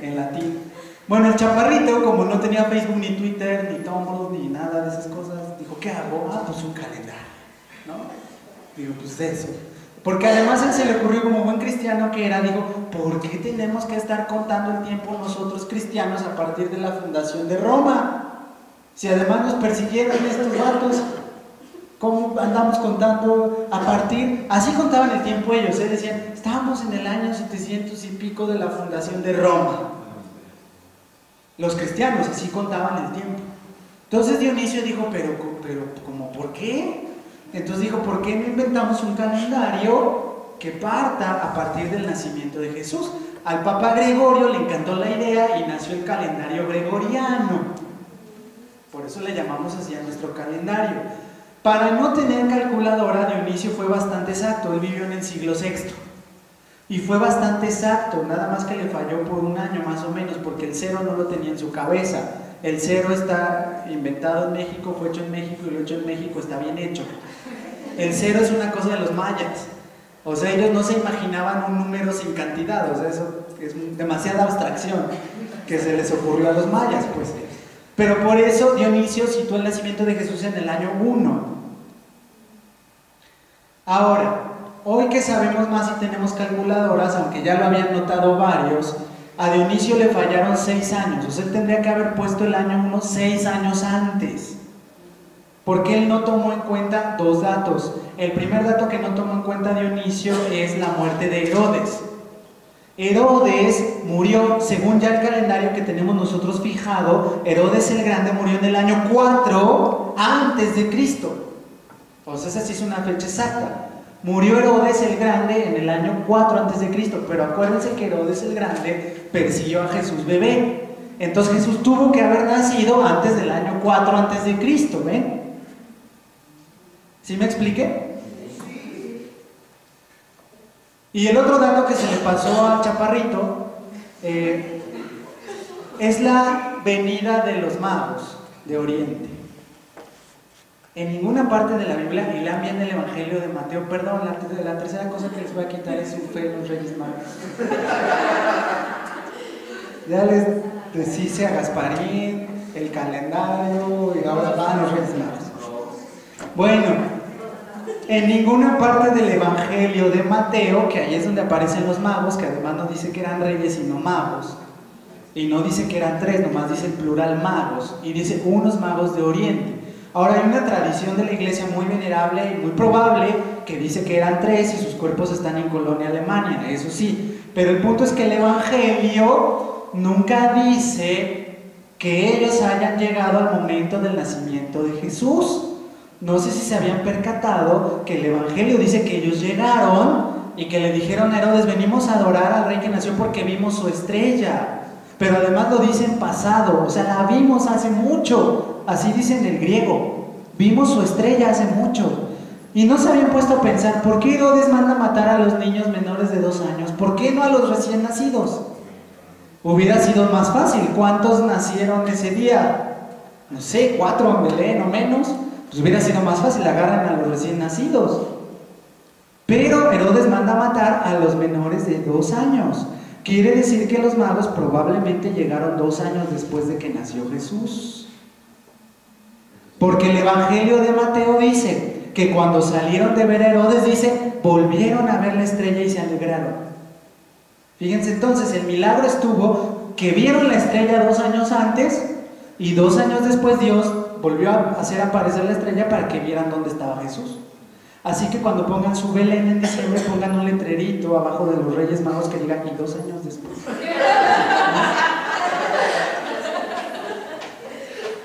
en latín. Bueno, el chaparrito, como no tenía Facebook, ni Twitter, ni Tumblr, ni nada de esas cosas, dijo, ¿qué hago? Pues un calendario, ¿no? Digo, pues eso. Porque además él se le ocurrió, como buen cristiano que era, digo, ¿por qué tenemos que estar contando el tiempo nosotros cristianos a partir de la fundación de Roma? Si además nos persiguieron estos vatos, ¿cómo andamos contando a partir? Así contaban el tiempo ellos, decían, estábamos en el año 700 y pico de la fundación de Roma. Los cristianos así contaban el tiempo. Entonces Dionisio dijo, pero ¿cómo por qué? Entonces dijo, ¿por qué no inventamos un calendario que parta a partir del nacimiento de Jesús? Al Papa Gregorio le encantó la idea y nació el calendario gregoriano. Por eso le llamamos así a nuestro calendario. Para no tener calculadora, Dionisio fue bastante exacto. Él vivió en el siglo VI. Y fue bastante exacto, nada más que le falló por un año más o menos, porque el cero no lo tenía en su cabeza. El cero está inventado en México, fue hecho en México, y lo hecho en México está bien hecho. El cero es una cosa de los mayas. O sea, ellos no se imaginaban un número sin cantidad. O sea, eso es demasiada abstracción que se les ocurrió a los mayas, pues. Pero por eso Dionisio situó el nacimiento de Jesús en el año 1. Ahora, hoy que sabemos más y tenemos calculadoras, aunque ya lo habían notado varios, a Dionisio le fallaron 6 años. O sea, él tendría que haber puesto el año 1 6 años antes. porque él no tomó en cuenta dos datos. El primer dato que no tomó en cuenta Dionisio es la muerte de Herodes. Herodes murió, según ya el calendario que tenemos nosotros fijado, Herodes el Grande murió en el año 4 antes de Cristo. O sea, esa sí es una fecha exacta. Murió Herodes el Grande en el año 4 antes de Cristo, pero acuérdense que Herodes el Grande persiguió a Jesús bebé. Entonces Jesús tuvo que haber nacido antes del año 4 antes de Cristo, ¿ven? ¿Sí me expliqué? Y el otro dato que se le pasó al chaparrito es la venida de los magos de Oriente. En ninguna parte de la Biblia, y lean bien el Evangelio de Mateo, perdón, la tercera cosa que les voy a quitar es su fe en los Reyes Magos. Ya les deshice a Gasparín, el calendario, y ahora van los Reyes Magos. Bueno, en ninguna parte del Evangelio de Mateo, que ahí es donde aparecen los magos, que además no dice que eran reyes sino magos, y no dice que eran tres, nomás dice el plural magos, y dice unos magos de Oriente. Ahora hay una tradición de la iglesia muy venerable y muy probable que dice que eran tres y sus cuerpos están en Colonia, Alemania, eso sí, pero el punto es que el Evangelio nunca dice que ellos hayan llegado al momento del nacimiento de Jesús. No sé si se habían percatado que el Evangelio dice que ellos llegaron y que le dijeron a Herodes: venimos a adorar al rey que nació porque vimos su estrella. Pero además lo dice en pasado, o sea, la vimos hace mucho, así dice en el griego, vimos su estrella hace mucho. Y no se habían puesto a pensar, ¿por qué Herodes manda matar a los niños menores de 2 años? ¿Por qué no a los recién nacidos? Hubiera sido más fácil. ¿Cuántos nacieron ese día? No sé, 4 en Belén o menos. Pues hubiera sido más fácil, agarran a los recién nacidos. Pero Herodes manda matar a los menores de 2 años. Quiere decir que los magos probablemente llegaron 2 años después de que nació Jesús. Porque el Evangelio de Mateo dice que cuando salieron de ver a Herodes, dice, volvieron a ver la estrella y se alegraron. Fíjense entonces, el milagro estuvo que vieron la estrella 2 años antes y 2 años después Dios volvió a hacer aparecer la estrella para que vieran dónde estaba Jesús. Así que cuando pongan su Belén en diciembre, pongan un letrerito abajo de los Reyes Magos que diga, y 2 años después.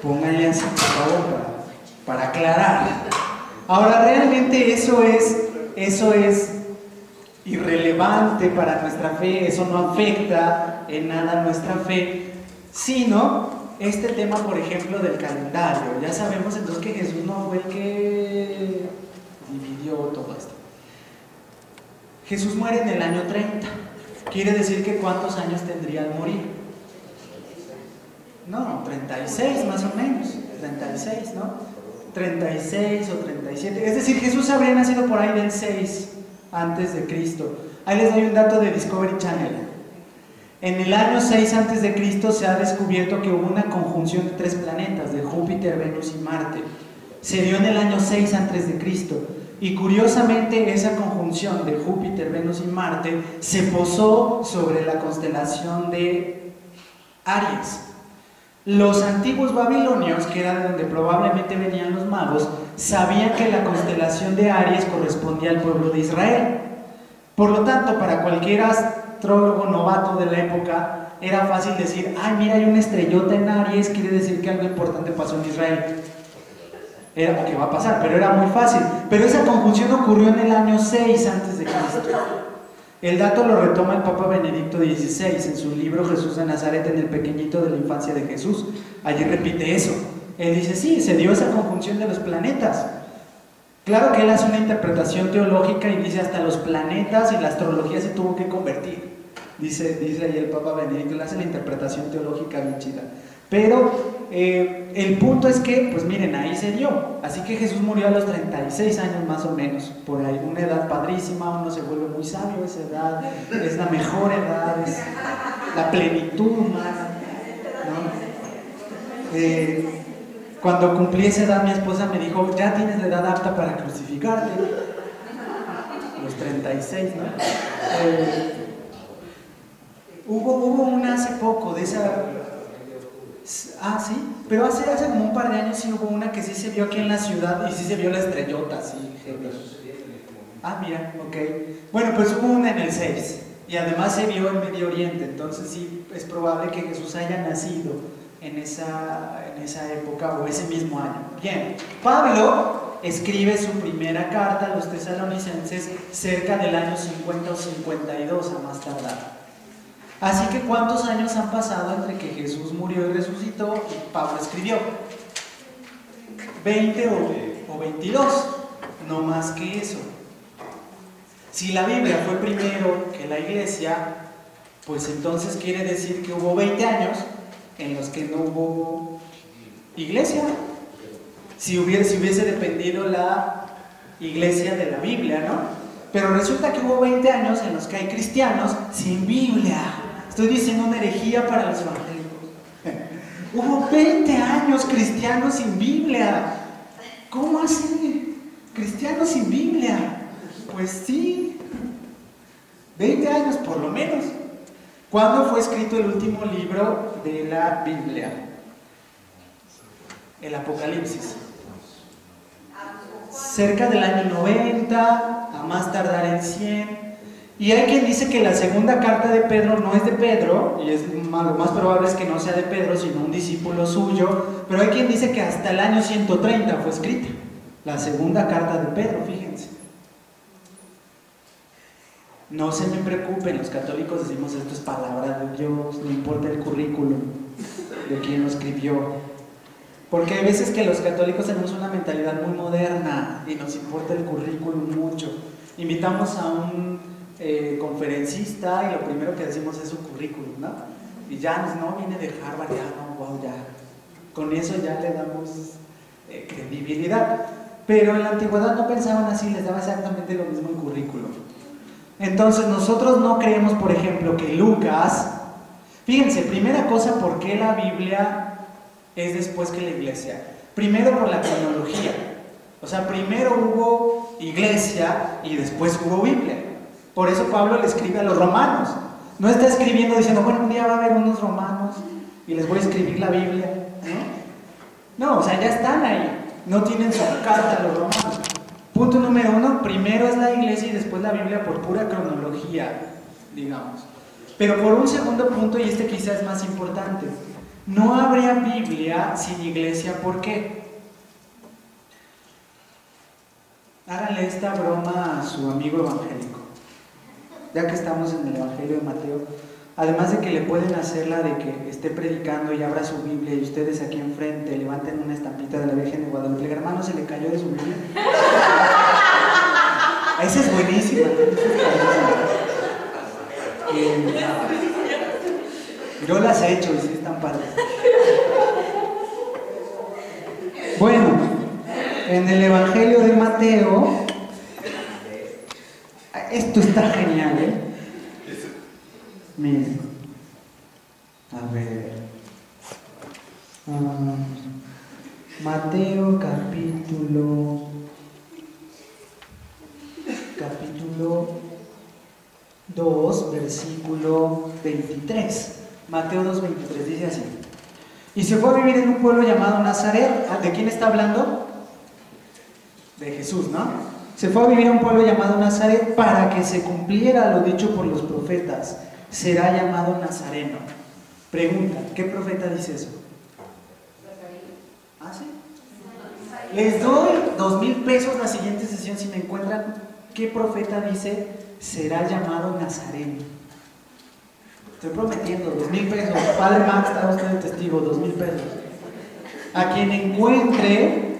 Pónganle así, por favor, para aclarar. Ahora, realmente eso es irrelevante para nuestra fe, eso no afecta en nada nuestra fe, sino este tema, por ejemplo, del calendario. Ya sabemos entonces que Jesús no fue el que dividió todo esto. Jesús muere en el año 30. Quiere decir que ¿cuántos años tendría al morir? No, 36 más o menos. 36, ¿no? 36 o 37. Es decir, Jesús habría nacido por ahí del 6 antes de Cristo. Ahí les doy un dato de Discovery Channel. En el año 6 antes de Cristo se ha descubierto que hubo una conjunción de 3 planetas, de Júpiter, Venus y Marte. Se dio en el año 6 antes de Cristo. Y curiosamente esa conjunción de Júpiter, Venus y Marte se posó sobre la constelación de Aries. Los antiguos babilonios, que era de donde probablemente venían los magos, sabían que la constelación de Aries correspondía al pueblo de Israel. Por lo tanto, para cualquier astrólogo novato de la época, era fácil decir, ay, mira, hay una estrellota en Aries, quiere decir que algo importante pasó en Israel. Era lo que va a pasar, pero era muy fácil. Pero esa conjunción ocurrió en el año 6 antes de Cristo. El dato lo retoma el Papa Benedicto XVI en su libro Jesús de Nazaret, en el pequeñito de la infancia de Jesús. Allí repite eso. Él dice, sí, se dio esa conjunción de los planetas. Claro que él hace una interpretación teológica y dice hasta los planetas y la astrología se tuvo que convertir. Dice ahí el Papa Benedicto, él hace la interpretación teológica bien chida. Pero el punto es que, pues miren, ahí se dio. Así que Jesús murió a los 36 años más o menos, por ahí, una edad padrísima, uno se vuelve muy sabio a esa edad, es la mejor edad, es la plenitud humana, ¿no? Cuando cumplí esa edad, mi esposa me dijo, ya tienes la edad apta para crucificarte. Los 36, ¿no? Hubo una hace poco de esa... Ah, sí, pero hace como un par de años sí hubo una que sí se vio aquí en la ciudad y sí se vio la estrellota, sí, heavy. Ah, mira, ok. Bueno, pues hubo una en el 6 y además se vio en Medio Oriente, entonces sí es probable que Jesús haya nacido en esa época o ese mismo año. Bien, Pablo escribe su primera carta a los tesalonicenses cerca del año 50 o 52 a más tardar. Así que ¿cuántos años han pasado entre que Jesús murió y resucitó y Pablo escribió? 20 o 22, no más que eso. Si la Biblia fue primero que la iglesia, pues entonces quiere decir que hubo 20 años en los que no hubo iglesia. Si hubiese dependido la iglesia de la Biblia, ¿no? Pero resulta que hubo 20 años en los que hay cristianos sin Biblia. Estoy diciendo una herejía para los evangélicos. Hubo 20 años cristianos sin Biblia. ¿Cómo así? ¿Cristianos sin Biblia? Pues sí. 20 años por lo menos. ¿Cuándo fue escrito el último libro de la Biblia? El Apocalipsis. Cerca del año 90, a más tardar en 100. Y hay quien dice que la segunda carta de Pedro no es de Pedro, y lo más probable es que no sea de Pedro, sino un discípulo suyo, pero hay quien dice que hasta el año 130 fue escrita, la segunda carta de Pedro, fíjense. No se me preocupen, los católicos decimos esto es palabra de Dios, no importa el currículum de quien lo escribió. Porque hay veces que los católicos tenemos una mentalidad muy moderna y nos importa el currículum mucho. Invitamos a un conferencista y lo primero que decimos es su currículum, ¿no? Y ya no viene de Harvard, ya no, wow, ya. Con eso ya le damos credibilidad. Pero en la antigüedad no pensaban así, les daba exactamente lo mismo el currículum. Entonces nosotros no creemos, por ejemplo, que Lucas, fíjense, primera cosa, ¿por qué la Biblia es después que la iglesia? Primero por la cronología, o sea, primero hubo iglesia y después hubo Biblia. Por eso Pablo le escribe a los romanos, no está escribiendo diciendo, bueno, un día va a haber unos romanos y les voy a escribir la Biblia, ¿no? No, o sea, ya están ahí, no tienen su carta a los romanos. Punto número 1, primero es la iglesia y después la Biblia por pura cronología, digamos. Pero por un segundo punto, y este quizás es más importante, no habría Biblia sin iglesia, ¿por qué? Háganle esta broma a su amigo evangélico, ya que estamos en el Evangelio de Mateo, además de que le pueden hacer la de que esté predicando y abra su Biblia y ustedes aquí enfrente levanten una estampita de la Virgen de Guadalupe, hermano, se le cayó de su Biblia. Esa es buenísima. Yo las he hecho y sí están padres. Bueno, en el Evangelio de Mateo, esto está genial, ¿eh? Miren, a ver, Mateo capítulo 2, versículo 23. Mateo 2, 23 dice así: y se fue a vivir en un pueblo llamado Nazaret. ¿De quién está hablando? De Jesús, ¿no? Se fue a vivir a un pueblo llamado Nazaret para que se cumpliera lo dicho por los profetas: será llamado Nazareno. Pregunta, ¿qué profeta dice eso? ¿Ah, sí? Les doy 2,000 pesos la siguiente sesión si me encuentran qué profeta dice será llamado Nazareno. Estoy prometiendo 2,000 pesos. Padre Max, está usted de testigo, 2,000 pesos. A quien encuentre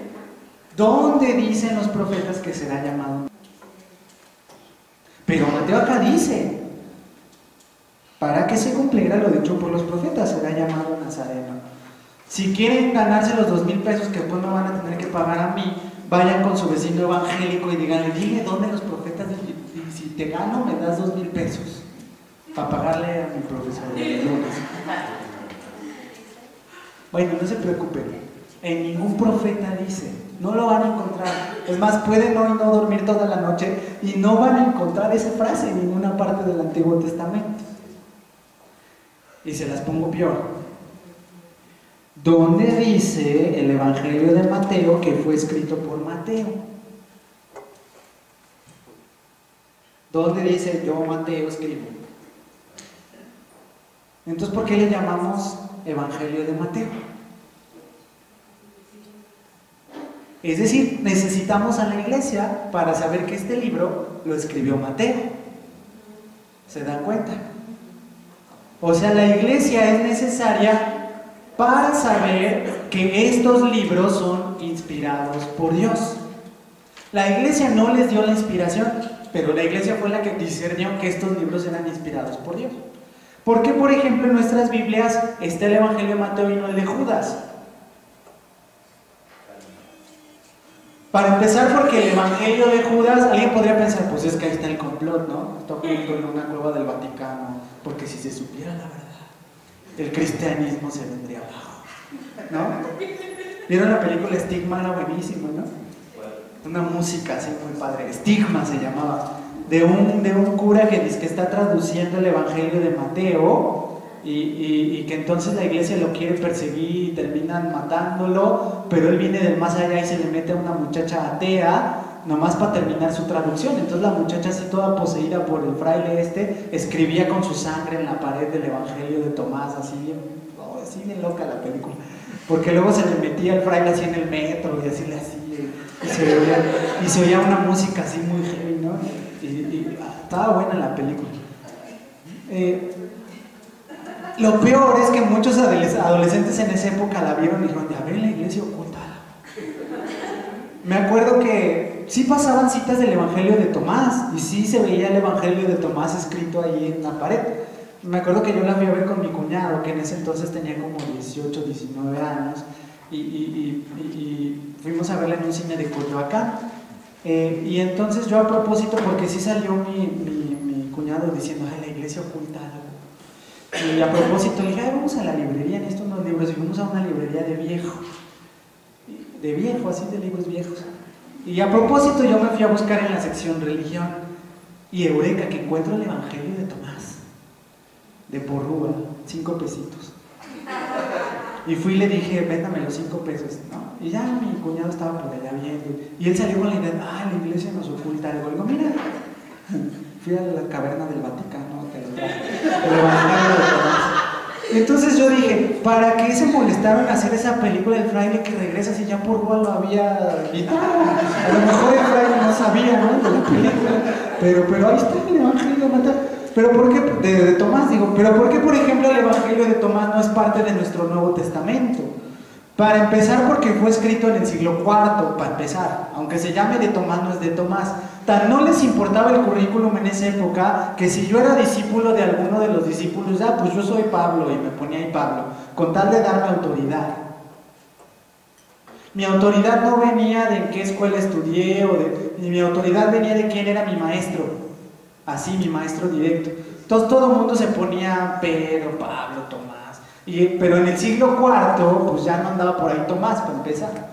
dónde dicen los profetas que será llamado. Pero Mateo acá dice: para que se cumpliera lo dicho por los profetas, será llamado Nazareno. Si quieren ganarse los 2,000 pesos que después me van a tener que pagar a mí, vayan con su vecino evangélico y díganle: dile dónde los profetas, y si te gano me das 2,000 pesos para pagarle a mi profesor de lunes. Bueno, no se preocupen, en ningún profeta dice, no lo van a encontrar. Es más, pueden hoy no dormir toda la noche y no van a encontrar esa frase en ninguna parte del Antiguo Testamento. Y se las pongo peor. ¿Dónde dice el Evangelio de Mateo que fue escrito por Mateo? ¿Dónde dice yo, Mateo, escribo? Entonces, ¿por qué le llamamos Evangelio de Mateo? Es decir, necesitamos a la iglesia para saber que este libro lo escribió Mateo. ¿Se dan cuenta? O sea, la iglesia es necesaria para saber que estos libros son inspirados por Dios. La iglesia no les dio la inspiración, pero la iglesia fue la que discernió que estos libros eran inspirados por Dios. ¿Por qué, por ejemplo, en nuestras Biblias está el Evangelio de Mateo y no el de Judas? Para empezar, porque el Evangelio de Judas, alguien podría pensar, pues es que ahí está el complot, ¿no? Está oculto en una cueva del Vaticano, porque si se supiera la verdad, el cristianismo se vendría abajo, ¿no? ¿Vieron la película Estigma? Era buenísimo, ¿no? Una música así muy padre, Estigma se llamaba, de un cura que dice que está traduciendo el Evangelio de Mateo y que entonces la iglesia lo quiere perseguir y terminan matándolo, pero él viene del más allá y se le mete a una muchacha atea nomás para terminar su traducción. Entonces la muchacha, así toda poseída por el fraile escribía con su sangre en la pared del Evangelio de Tomás, así bien loca la película, porque luego se le metía el fraile así en el metro y así le hacía y se oía una música así muy heavy, ¿no? Y estaba buena la película. Lo peor es que muchos adolescentes en esa época la vieron y dijeron, ya ven la iglesia oculta. Me acuerdo que sí pasaban citas del Evangelio de Tomás y sí se veía el Evangelio de Tomás escrito ahí en la pared. Me acuerdo que yo la fui a ver con mi cuñado, que en ese entonces tenía como 18, 19 años, y fuimos a verla en un cine de Coyoacán. Y entonces yo, a propósito, porque sí salió mi cuñado diciendo, ay, la iglesia oculta algo. Y a propósito le dije, ay, vamos a la librería, necesito unos libros. Y fuimos a una librería de viejo, así de libros viejos. Y a propósito yo me fui a buscar en la sección religión, y eureka, que encuentro el Evangelio de Tomás, de Porrúa, 5 pesitos. Y fui y le dije, véndame los 5 pesos, ¿no? Y ya mi cuñado estaba por allá viendo, y él salió con la idea, la iglesia nos oculta algo. Y digo, mira, fui a la caverna del Vaticano, te lo traje, el Evangelio de Tomás. Entonces yo dije, ¿para qué se molestaron en hacer esa película del fraile que regresa si ya Porrúa lo había quitado? A lo mejor el fraile no sabía, ¿no?, de la película, pero ahí está el Evangelio de Mateo. ¿Pero por qué? De Tomás, digo, ¿pero por qué, por ejemplo, el Evangelio de Tomás no es parte de nuestro Nuevo Testamento? Para empezar, porque fue escrito en el siglo IV, para empezar. Aunque se llame de Tomás, no es de Tomás. Tan no les importaba el currículum en esa época, que si yo era discípulo de alguno de los discípulos, pues yo soy Pablo, y me ponía ahí Pablo, con tal de darme autoridad. Mi autoridad no venía de en qué escuela estudié, mi autoridad venía de quién era mi maestro. Así, mi maestro directo. Entonces todo el mundo se ponía Pedro, Pablo, Tomás. Pero en el siglo IV, pues ya no andaba por ahí Tomás, para empezar.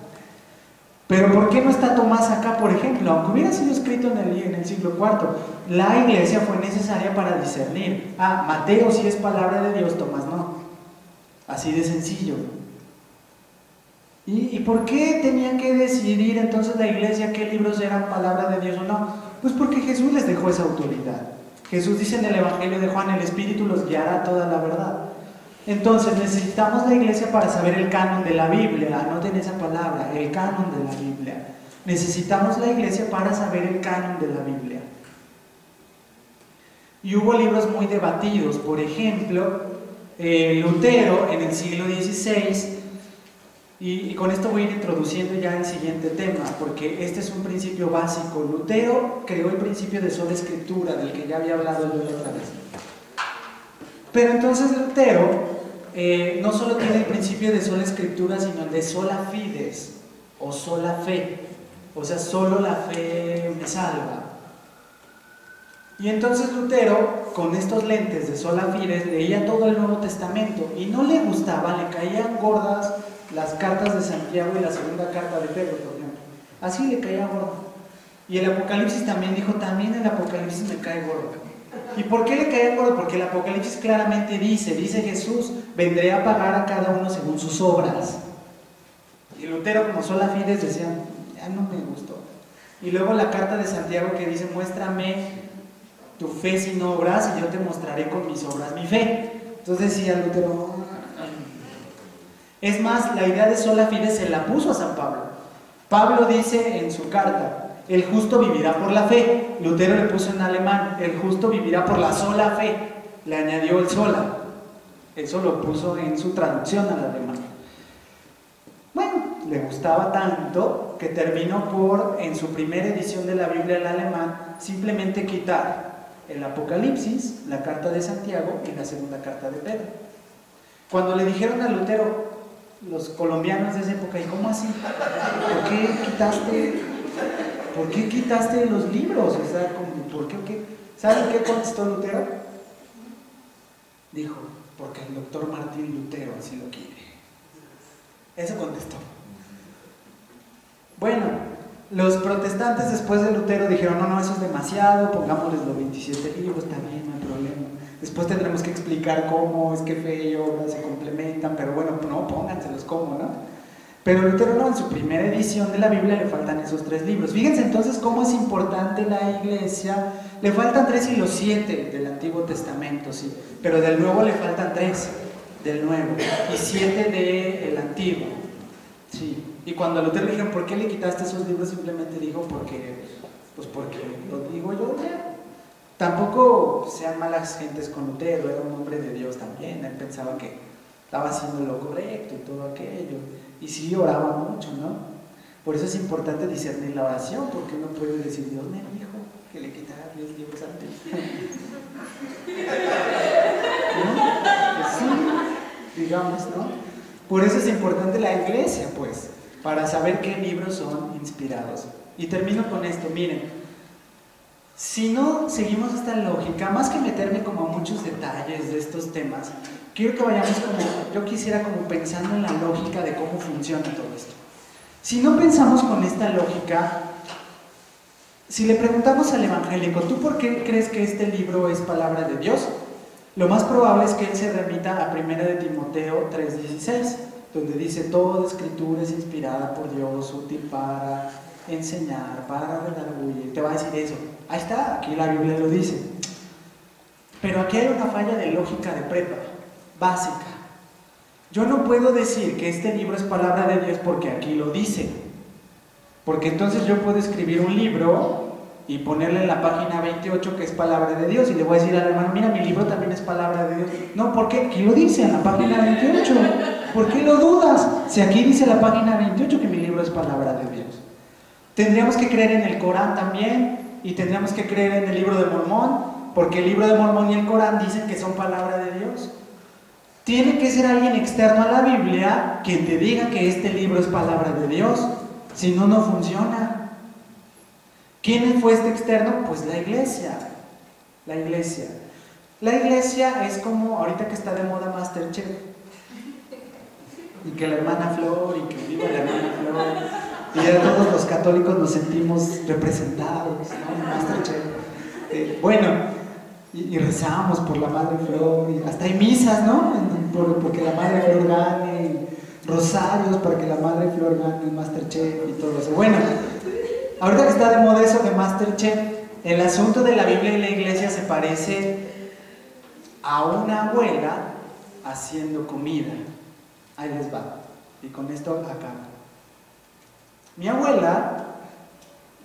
Pero ¿por qué no está Tomás acá, por ejemplo? Aunque hubiera sido escrito en el siglo IV, la iglesia fue necesaria para discernir. Mateo sí es palabra de Dios, Tomás no. Así de sencillo. ¿Y por qué tenía que decidir entonces la iglesia qué libros eran palabra de Dios o no? Pues porque Jesús les dejó esa autoridad. Jesús dice en el Evangelio de Juan, el Espíritu los guiará a toda la verdad. Entonces necesitamos la iglesia para saber el canon de la Biblia. Anoten esa palabra, el canon de la Biblia. Necesitamos la iglesia para saber el canon de la Biblia. Y hubo libros muy debatidos. Por ejemplo, Lutero en el siglo XVI, y con esto voy a ir introduciendo ya el siguiente tema, porque este es un principio básico. Lutero creó el principio de sola escritura, del que ya había hablado yo otra vez. Pero entonces Lutero no solo tiene el principio de sola escritura, sino el de sola fides, o sola fe. O sea, solo la fe me salva. Y entonces Lutero, con estos lentes de sola fides, leía todo el Nuevo Testamento y no le gustaba, le caían gordas las cartas de Santiago y la segunda carta de Pedro, por ejemplo. Así le caía gordo. Y el Apocalipsis también dijo, también el Apocalipsis me cae gordo. ¿Y por qué le caían gordo? Porque el Apocalipsis claramente dice Jesús, vendré a pagar a cada uno según sus obras. Y Lutero, como sola fides, decía, ya no me gustó. Y luego la carta de Santiago que dice, muéstrame tu fe sin obras y yo te mostraré con mis obras mi fe. Entonces decía Lutero, es más, la idea de sola fide se la puso a San Pablo. Pablo dice en su carta, el justo vivirá por la fe. Lutero le puso en alemán, el justo vivirá por la sola fe. Le añadió el sola. Eso lo puso en su traducción al alemán. Bueno, le gustaba tanto que terminó por, en su primera edición de la Biblia al alemán, simplemente quitar el Apocalipsis, la carta de Santiago y la segunda carta de Pedro. Cuando le dijeron a Lutero, los colombianos de esa época, ¿y cómo así? ¿Por qué quitaste los libros? O sea, ¿por qué? ¿Saben qué contestó Lutero? Dijo, porque el doctor Martín Lutero así lo quiere. Eso contestó. Bueno, los protestantes después de Lutero dijeron, no, eso es demasiado, pongámosles los 27 libros, también no hay problema. Después tendremos que explicar cómo es que fe y obra se complementan, pero bueno, no, pónganselos cómo, ¿no? Pero Lutero no, en su primera edición de la Biblia le faltan esos 3 libros. Fíjense entonces cómo es importante la iglesia. Le faltan 3 y los 7 del Antiguo Testamento, sí, pero del Nuevo le faltan 3 del Nuevo y 7 del Antiguo, sí. Y cuando a Lutero le dijeron, ¿por qué le quitaste esos libros? Simplemente dijo, porque lo digo yo ya. Tampoco sean malas gentes con Lutero, era un hombre de Dios también, él pensaba que estaba haciendo lo correcto y todo aquello, y sí oraba mucho, ¿no? Por eso es importante discernir la oración, porque uno puede decir, Dios me dijo que le quitara 10 libros antes. ¿No? Pues sí, digamos, ¿no? Por eso es importante la iglesia, pues, para saber qué libros son inspirados. Y termino con esto, miren. Si no seguimos esta lógica, más que meterme como a muchos detalles de estos temas, quiero que vayamos yo quisiera como pensando en la lógica de cómo funciona todo esto. Si no pensamos con esta lógica, si le preguntamos al evangélico, ¿tú por qué crees que este libro es palabra de Dios? Lo más probable es que él se remita a 1 de Timoteo 3:16, donde dice, toda escritura es inspirada por Dios, útil para enseñar, para redarguir. Te va a decir eso. Ahí está, aquí la Biblia lo dice. Pero aquí hay una falla de lógica de prepa, básica. Yo no puedo decir que este libro es palabra de Dios porque aquí lo dice. Porque entonces yo puedo escribir un libro y ponerle en la página 28 que es palabra de Dios y le voy a decir al hermano, mira, mi libro también es palabra de Dios. No, ¿por qué? Aquí lo dice en la página 28. ¿Por qué lo dudas? Si aquí dice la página 28 que mi libro es palabra de Dios. Tendríamos que creer en el Corán también y tendríamos que creer en el libro de Mormón, porque el libro de Mormón y el Corán dicen que son palabra de Dios. Tiene que ser alguien externo a la Biblia quien te diga que este libro es palabra de Dios, si no, no funciona. ¿Quién fue este externo? Pues la iglesia. La iglesia. La iglesia es como ahorita que está de moda Masterchef. Y que la hermana Flor, y que viva la hermana Flor. Y ya todos los católicos nos sentimos representados, ¿no? Masterchef. Bueno, y rezamos por la Madre Flor, y hasta hay misas, ¿no? Porque la Madre Flor gane, rosarios para que la Madre Flor gane el Masterchef y todo eso. Bueno, ahorita que está de moda eso de Masterchef, el asunto de la Biblia y la iglesia se parece a una abuela haciendo comida. Ahí les va. Y con esto acabo. Mi abuela,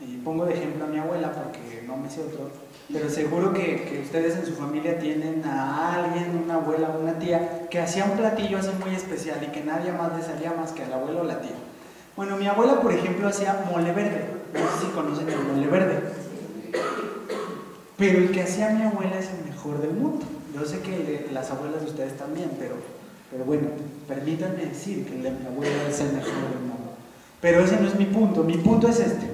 y pongo de ejemplo a mi abuela porque no me sé otro, pero seguro que ustedes en su familia tienen a alguien, una abuela o una tía, que hacía un platillo así muy especial y que nadie más le salía más que al abuelo o la tía. Bueno, mi abuela, por ejemplo, hacía mole verde. No sé si conocen el mole verde. Pero el que hacía mi abuela es el mejor del mundo. Yo sé que las abuelas de ustedes también, pero bueno, permítanme decir que mi abuela es el mejor del mundo. Pero ese no es mi punto es este.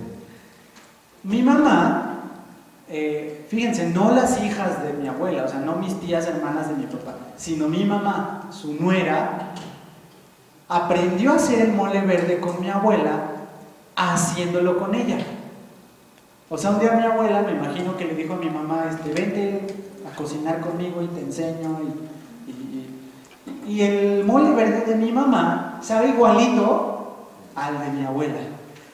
Mi mamá, fíjense, no las hijas de mi abuela, o sea, no mis tías hermanas de mi papá, sino mi mamá, su nuera, aprendió a hacer el mole verde con mi abuela, haciéndolo con ella. O sea, un día mi abuela, me imagino que le dijo a mi mamá, vente a cocinar conmigo y te enseño. Y el mole verde de mi mamá sabe igualito al de mi abuela.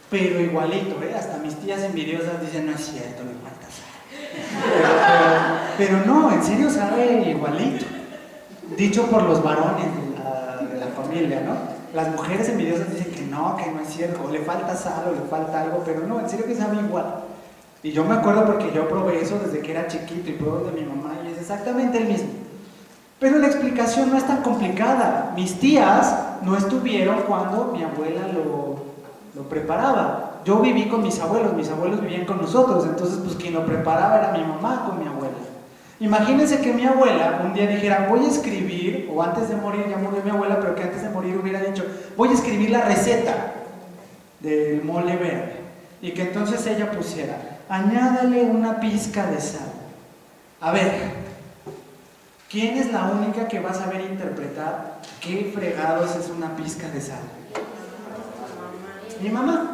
Pero igualito, hasta mis tías envidiosas dicen, no es cierto, le falta sal. Pero no, en serio sabe igualito. Dicho por los varones de la familia, ¿no? Las mujeres envidiosas dicen que no es cierto, o le falta sal o le falta algo, pero no, en serio que sabe igual. Y yo me acuerdo porque yo probé eso desde que era chiquito y probé de mi mamá y es exactamente el mismo. Pero la explicación no es tan complicada. Mis tías no estuvieron cuando mi abuela lo preparaba. Yo viví con mis abuelos vivían con nosotros, entonces pues quien lo preparaba era mi mamá con mi abuela. Imagínense que mi abuela un día dijera, voy a escribir, o antes de morir, ya murió mi abuela, pero que antes de morir hubiera dicho, voy a escribir la receta del mole verde. Y que entonces ella pusiera, añádale una pizca de sal. A ver, ¿quién es la única que va a saber interpretar qué fregados es una pizca de sal? Mi mamá,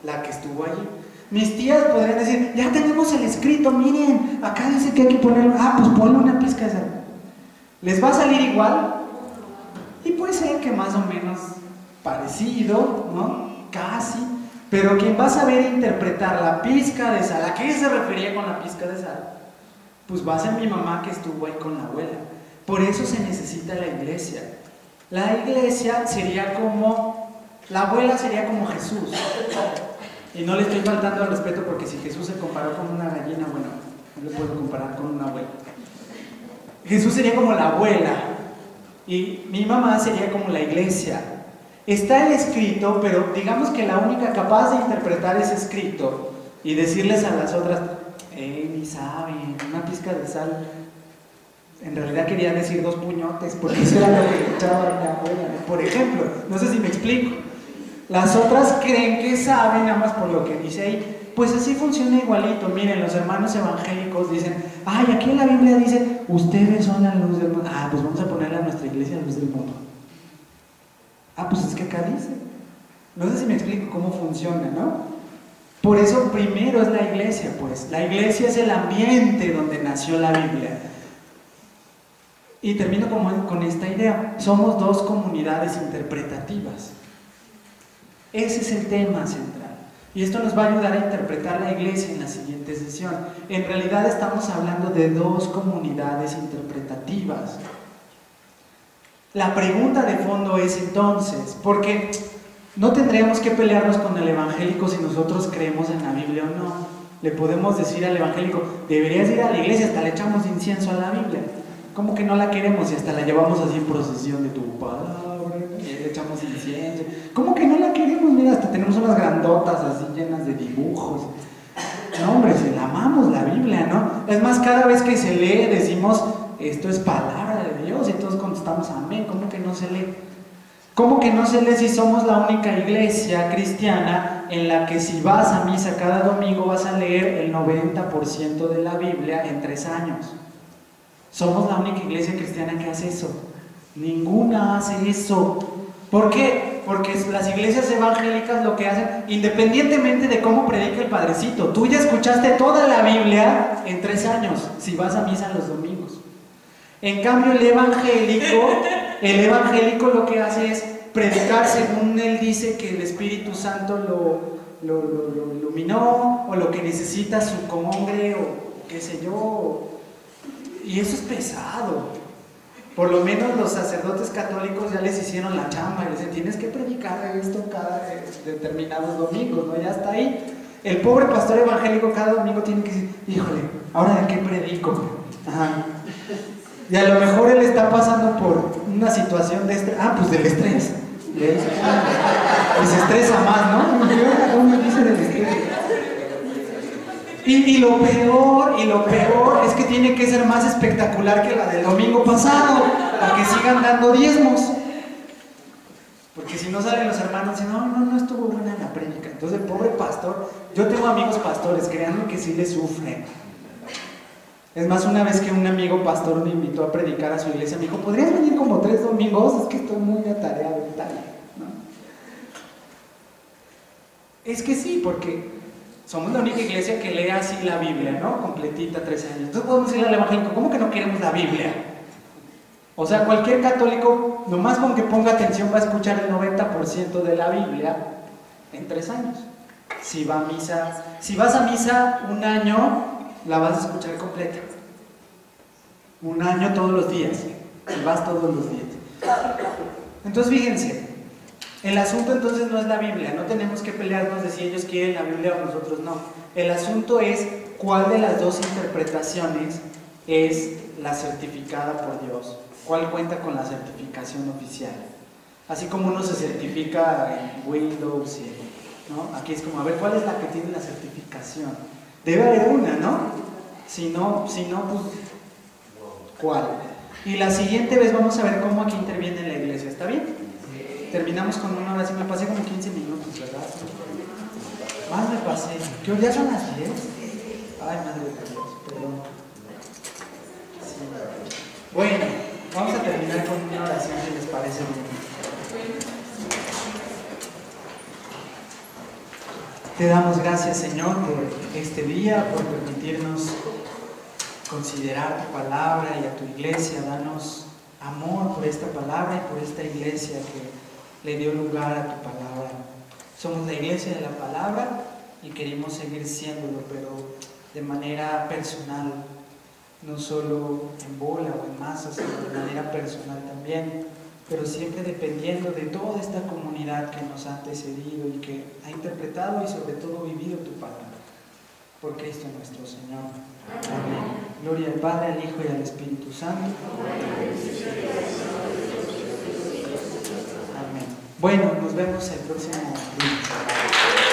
la que estuvo allí. Mis tías podrían decir, ya tenemos el escrito, miren, acá dice que hay que ponerlo, pues ponle una pizca de sal. ¿Les va a salir igual? Y puede ser que más o menos parecido, ¿no? Casi. Pero quien va a saber interpretar la pizca de sal, ¿a qué se refería con la pizca de sal? Pues va a ser mi mamá que estuvo ahí con la abuela. Por eso se necesita la iglesia. La iglesia sería como, la abuela sería como Jesús. Y no le estoy faltando al respeto porque si Jesús se comparó con una gallina, bueno, no le puedo comparar con una abuela. Jesús sería como la abuela y mi mamá sería como la iglesia. Está el escrito, pero digamos que la única capaz de interpretar ese escrito y decirles a las otras, ni saben, una pizca de sal. En realidad quería decir 2 puñotes, porque eso era lo que echaba mi abuela, por ejemplo. No sé si me explico. Las otras creen que saben, nada más por lo que dice ahí. Pues así funciona igualito. Miren, los hermanos evangélicos dicen, aquí en la Biblia dice, ustedes son la luz del mundo. Pues vamos a ponerle a nuestra iglesia la luz del mundo. Pues es que acá dice. No sé si me explico cómo funciona, ¿no? Por eso primero es la iglesia, pues. La iglesia es el ambiente donde nació la Biblia. Y termino con esta idea. Somos 2 comunidades interpretativas. Ese es el tema central. Y esto nos va a ayudar a interpretar la iglesia en la siguiente sesión. En realidad estamos hablando de 2 comunidades interpretativas. La pregunta de fondo es entonces, porque no tendríamos que pelearnos con el evangélico si nosotros creemos en la Biblia o no. Le podemos decir al evangélico, deberías ir a la iglesia, hasta le echamos incienso a la Biblia. ¿Cómo que no la queremos y hasta la llevamos así en procesión de tu palabra? Y le echamos incienso. ¿Cómo que no la queremos? Mira, hasta tenemos unas grandotas así llenas de dibujos. No, hombre, la amamos la Biblia, ¿no? Es más, cada vez que se lee decimos, esto es palabra de Dios, y todos contestamos amén. ¿Cómo que no se lee? ¿Cómo que no se lee si somos la única iglesia cristiana en la que si vas a misa cada domingo vas a leer el 90% de la Biblia en 3 años? Somos la única iglesia cristiana que hace eso. Ninguna hace eso. ¿Por qué? Porque las iglesias evangélicas lo que hacen, independientemente de cómo predica el padrecito, tú ya escuchaste toda la Biblia en 3 años, si vas a misa los domingos. En cambio el evangélico lo que hace es predicar según él dice que el Espíritu Santo lo iluminó, o lo que necesita su congre, o qué sé yo. Y eso es pesado. Por lo menos los sacerdotes católicos ya les hicieron la chamba y les dicen, tienes que predicar esto cada determinados domingos, ¿no? Ya está ahí. El pobre pastor evangélico cada domingo tiene que decir, híjole, ¿ahora de qué predico? Y a lo mejor él está pasando por una situación de estrés. Pues del estrés. Y se estresa más, ¿no? ¿Cómo me dice del estrés? Y lo peor es que tiene que ser más espectacular que la del domingo pasado, para que sigan dando diezmos. Porque si no salen los hermanos y no estuvo buena la prédica. Entonces el pobre pastor, yo tengo amigos pastores, créanme que sí le sufren. Es más, una vez que un amigo pastor me invitó a predicar a su iglesia, me dijo, ¿podrías venir como 3 domingos? Es que estoy muy atareado y tal, ¿no? Es que sí, porque Somos la única iglesia que lee así la Biblia, ¿no? Completita, 13 años. Entonces podemos ir al evangélico, ¿cómo que no queremos la Biblia? O sea, cualquier católico, nomás con que ponga atención, va a escuchar el 90% de la Biblia en 3 años. Si vas a misa un año, la vas a escuchar completa. Un año todos los días. Si vas todos los días. Entonces fíjense, el asunto entonces no es la Biblia, no tenemos que pelearnos de si ellos quieren la Biblia o nosotros no. El asunto es cuál de las dos interpretaciones es la certificada por Dios, cuál cuenta con la certificación oficial. Así como uno se certifica en Windows, ¿no? Aquí es como, a ver, ¿cuál es la que tiene la certificación? Debe haber una, ¿no? Si no, pues, ¿cuál? Y la siguiente vez vamos a ver cómo aquí interviene la iglesia, ¿está bien? Terminamos con una hora, sí me pasé como 15 minutos, ¿verdad? Más me pasé. ¿Qué ya son las 10? Ay, madre de Dios, perdón. Sí. Bueno, vamos a terminar con una oración si les parece bien. Te damos gracias, Señor, por este día, por permitirnos considerar tu palabra y a tu iglesia. Danos amor por esta palabra y por esta iglesia que le dio lugar a tu palabra. Somos la iglesia de la palabra y queremos seguir siéndolo, pero de manera personal, no solo en bola o en masa, sino de manera personal también, pero siempre dependiendo de toda esta comunidad que nos ha antecedido y que ha interpretado y sobre todo vivido tu palabra. Por Cristo nuestro Señor. Amén. Gloria al Padre, al Hijo y al Espíritu Santo. Amén. Bueno, nos vemos el próximo día.